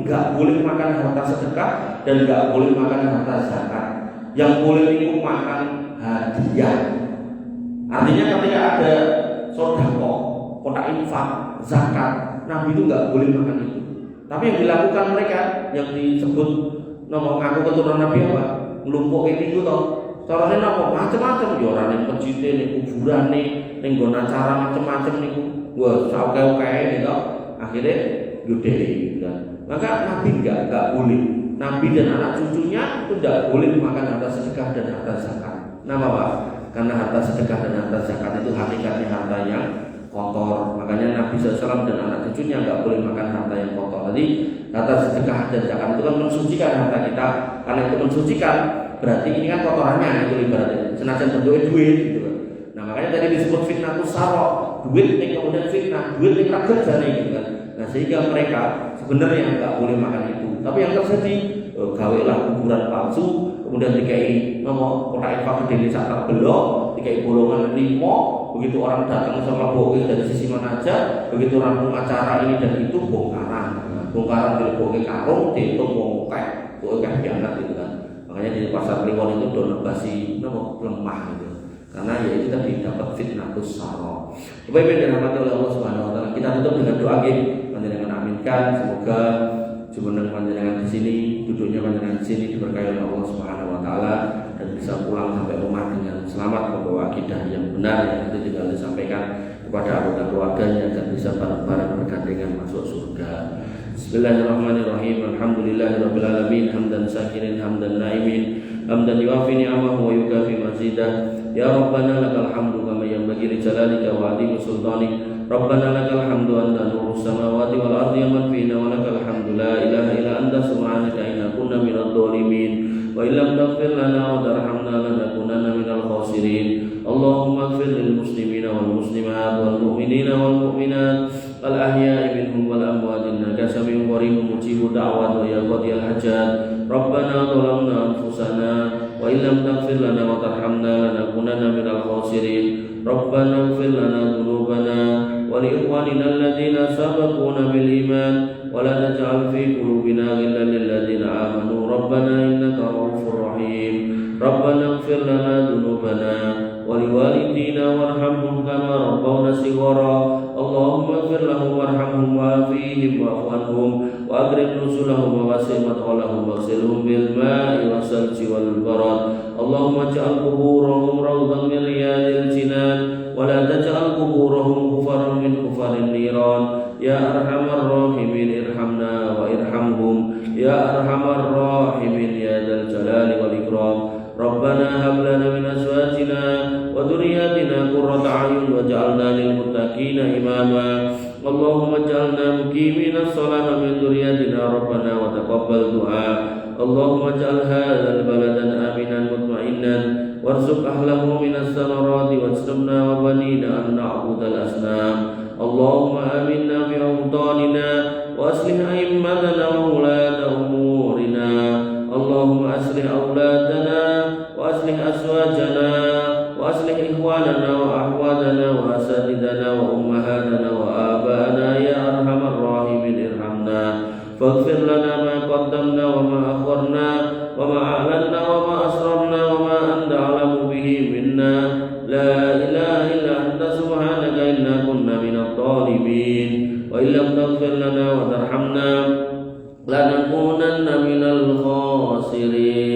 nggak boleh makan harta sedekah dan nggak boleh makan harta zakat. Yang boleh niku makan hadiah. Artinya ketika ada sedekah, kotak infak, zakat, Nabi itu nggak boleh makan itu. Tapi yang dilakukan mereka yang disebut nomor ngaku keturunan Nabi apa? Ngelumpuk itu toh. Carane napa? Macam-macam ya ora ning pejite ning kuburan ning nggon acara macam-macam niku. Wah, saoke-oke gitu. Akhirnya gede kan. Maka Nabi enggak boleh. Nabi dan anak cucunya itu tidak boleh makan harta sedekah dan harta zakat. Kenapa Pak? Karena harta sedekah dan harta zakat itu hakikatnya harta yang kotor. Makanya Nabi SAW dan anak cucunya enggak boleh makan harta yang kotor. Jadi harta sedekah dan zakat itu kan mensucikan harta kita. Karena itu mensucikan, berarti ini kan kotorannya itu ibaratnya. Senajan bentuknya duit gitu kan. Nah makanya tadi disebut fitnah tusaro, duit yang kemudian fitnah, duit yang rakyat jadi gitu kan. Nah sehingga mereka sebenarnya nggak boleh makan itu. Tapi yang terjadi gawelah kuburan palsu, kemudian dikai nomor kotak infak gede sak terbelok, dikai bolongan 5, begitu orang datang sama bokeh dari sisi mana aja, begitu rampung acara ini dan itu bongkaran dari bokeh karung, dihitung bokeh bianat gitu kan. Makanya di pasar Kliwon itu donor basi lemah gitu. Karena ya itu tadi dapat fitnah tusaro. Supaya dirahmati oleh Allah Subhanahu Wa Taala. Kita tutup dengan doa panjenengan aminkan. Semoga jumeneng panjenengan di sini, duduknya panjenengan di sini diberkahi oleh Allah Subhanahu Wa Taala dan bisa pulang sampai rumah dengan selamat membawa akidah yang benar yang itu tinggal disampaikan kepada anggota keluarganya dan bisa bareng-bareng bergandengan masuk surga. Bismillahirrahmanirrahim. Alhamdulillahirabbil alamin hamdan syakirin hamdan naimin hamdan yuafi ni'amahu wa yukafi mazidah. Ya Rabbana lakal hamdu kama yanbaghi li jalalika wa 'azimi sultanik. Rabbana lakal hamdu anta nurus samawati wal ardi wa man fihinna wa lakal hamdu la ilaha illa anta subhanaka inna kunna minadh dhalimin wa illam taghfir lana wa tarhamna lanakunanna minal khasirin. Allahumma ighfir lil muslimina wal muslimat wal mu'minina wal mu'minat al ahya'i minhum wal amwat innaka sami'un qaribun mujibud da'wat wa ya qadiyal hajat. Rabbana zalamna anfusana wa illam taghfir lana wa tarhamna lanakunanna minal khasirin. Rabbana ighfir lana dhunubana wa li ikhwanina alladhina sabaquna bil iman wa la taj'al fi qulubina ghillan lil ladzina amanu rabbana innaka ra'ufur rahim. Rabbana ighfir lana dhunubana wa li walidina warhamhum kama rabbawna shighara. Allahumma ighfir lahum warhamhum wa'afihim wa'fu anhum wa agrim nusulahum wa wasi' madkhalahum waghsilhum bil ma'i wasalji wal barad. Allahumma ij'al quburahum rawdan min riyadil jinan wa la taj'al quburahum hufaran min hufarin niran. Ya arhamar rahimin irhamna wa irhamhum ya arhamar rahimin ya dzal jalali wal ikram. Rabbana hab lana min azwajina wa dhurriyyatina qurrata a'yun waj'alna lil muttaqina imama. Allahumma ij'alna muqimina sholati min dhurriyyatina rabbana wa taqabbal du'a. Allahumma ij'al hadzal baladan aminan mutma'innan warzuq ahlahu minas samarati waj'alna wa banina an na'budal asnam. Allahumma aminna fi awtanina wa aslih a'immatana wa ulata umurina. Allahumma aslih awladana wa aslih azwajana wa aslih ikhwanana wa ahwadana wa asatidana wa ummahatana wa aba'ana ya arhamar rahimin irhamna. Faghfir lana ma qaddamna wa ma akharna wa ma a'lanna wa ma asrarna wa ma anta a'lamu bihi minna. La ilaha illa anta subhanaka inna kunna minadh الظالمين وإن لم تغفر لنا وترحمنا لنكونن من الخاسرين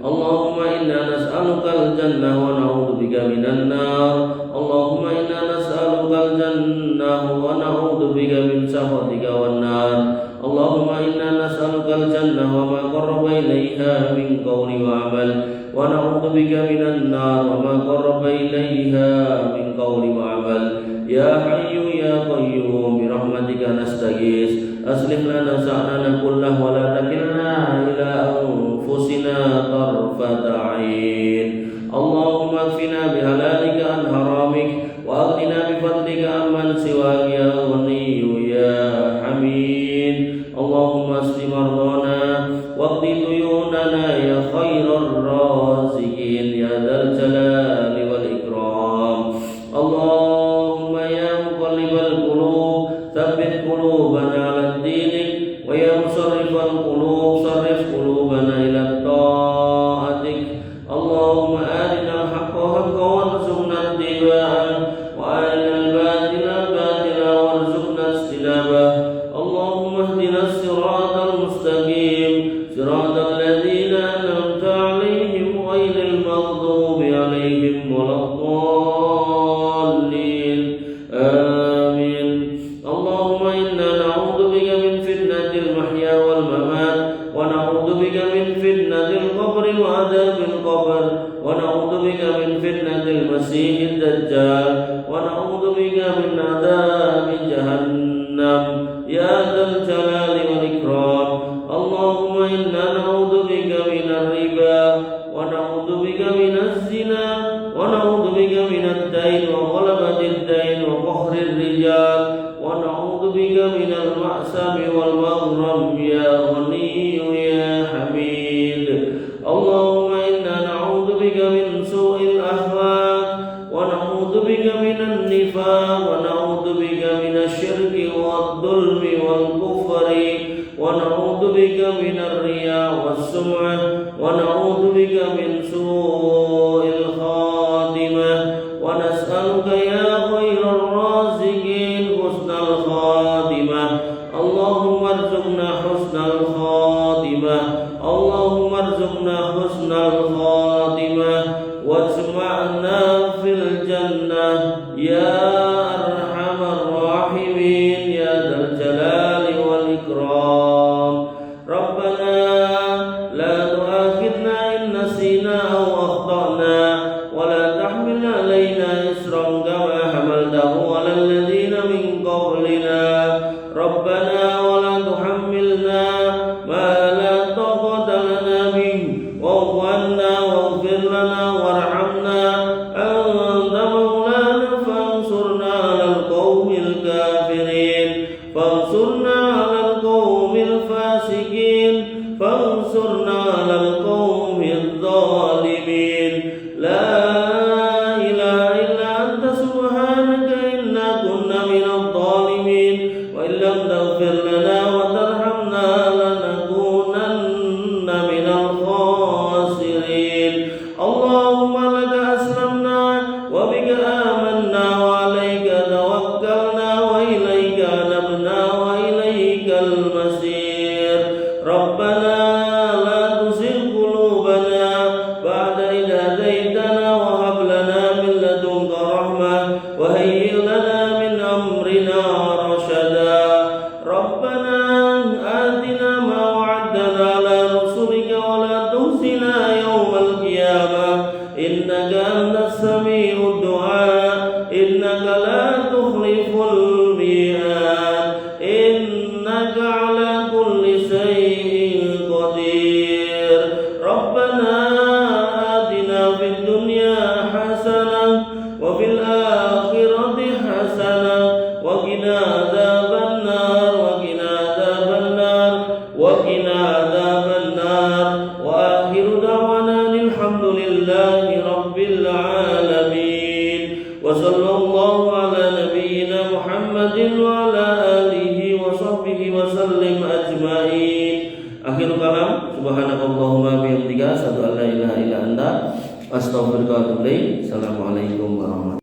اللهم إنا نسألك الجنة ونعوذ بك من النار اللهم إنا نسألك الجنة ونعوذ بك من سخطك والنار اللهم إنا نسألك الجنة وما قرب إليها من قول وعمل ونعوذ بك من النار وما قرب إليها من قول وعمل يا حي يا قيوم برحمتك نستغيث أصلح لنا شأننا كله ولا تكلنا إلى أنفسنا طرفة عين اللهم اكفنا بحلالك عن حرامك وأغننا بفضلك عمن سواك يا غني يا حميد اللهم اشف مرضانا واقض ديوننا يا خير الرازقين يا ذا الجلال والإكرام اللهم يا مقلب القلوب ثبت قلوبنا على دينك ويا مصرف القلوب صرف قلوبنا إلى طاعتك اللهم أرنا الحق حقا وارزقنا اتباعه وأرنا الباطل باطلا وارزقنا اجتنابه اللهم اهدنا الصراط المستقيم صراط الذين أنعمت عليهم غير المغضوب عليهم ولا الضالين آمين اللهم إنا نعوذ بك من فتنة المحيا والممات ونعوذ بك من فتنة القبر وعذاب القبر ونعوذ بك من فتنة المسيح الدجال ونعوذ بك من عذاب جهنم يا ذا الجلال والإكرام اللهم إنا نعوذ بك من الربا ونعوذ بك من الزنا ونعوذ بك من الدين وغلبة الدين وقهر الرجال ونعوذ بك من المأسم والمغرم يا غني يا حميد اللهم إنا نعوذ بك من سوء الأخلاق ونعوذ بك من النفاق ونعوذ بك من الشرك والظلم والكفر ونعوذ بك من الرياء والسمعة ونعوذ بك من سوء الخاتمة ونسألك يا خير الرازقين حسن الخاتمة اللهم ارزقنا حسن الخاتمة اللهم ارزقنا حسن الخاتمة واجمعنا في الجنة يا أرحم الراحمين يا ذا الجلال والإكرام ربنا لا تؤاخذنا إن نسينا أو أخطأنا ولا تحمل علينا إصرا كما حملته على الذين من قبلنا ربنا ولا تحملنا ما لا طاقة لنا به واعف عنا واغفر لنا وارحمنا أنت مولانا فانصرنا على القوم الكافرين فانصرنا على القوم الفاسقين فانصرنا على القوم الظالمين لا إله إلا أنت سبحانك إنا كنا من الظالمين وإن لم تغفر لنا وترحمنا لنكونن من الخاسرين اللهم لك أسلمنا وبك آمنا وعليك توكلنا وإليك أنبنا وإليك المصير ربنا لا تزغ قلوبنا بعد إذ هديتنا وهب لنا من لدنك رحمة وهيئ لنا من أمرنا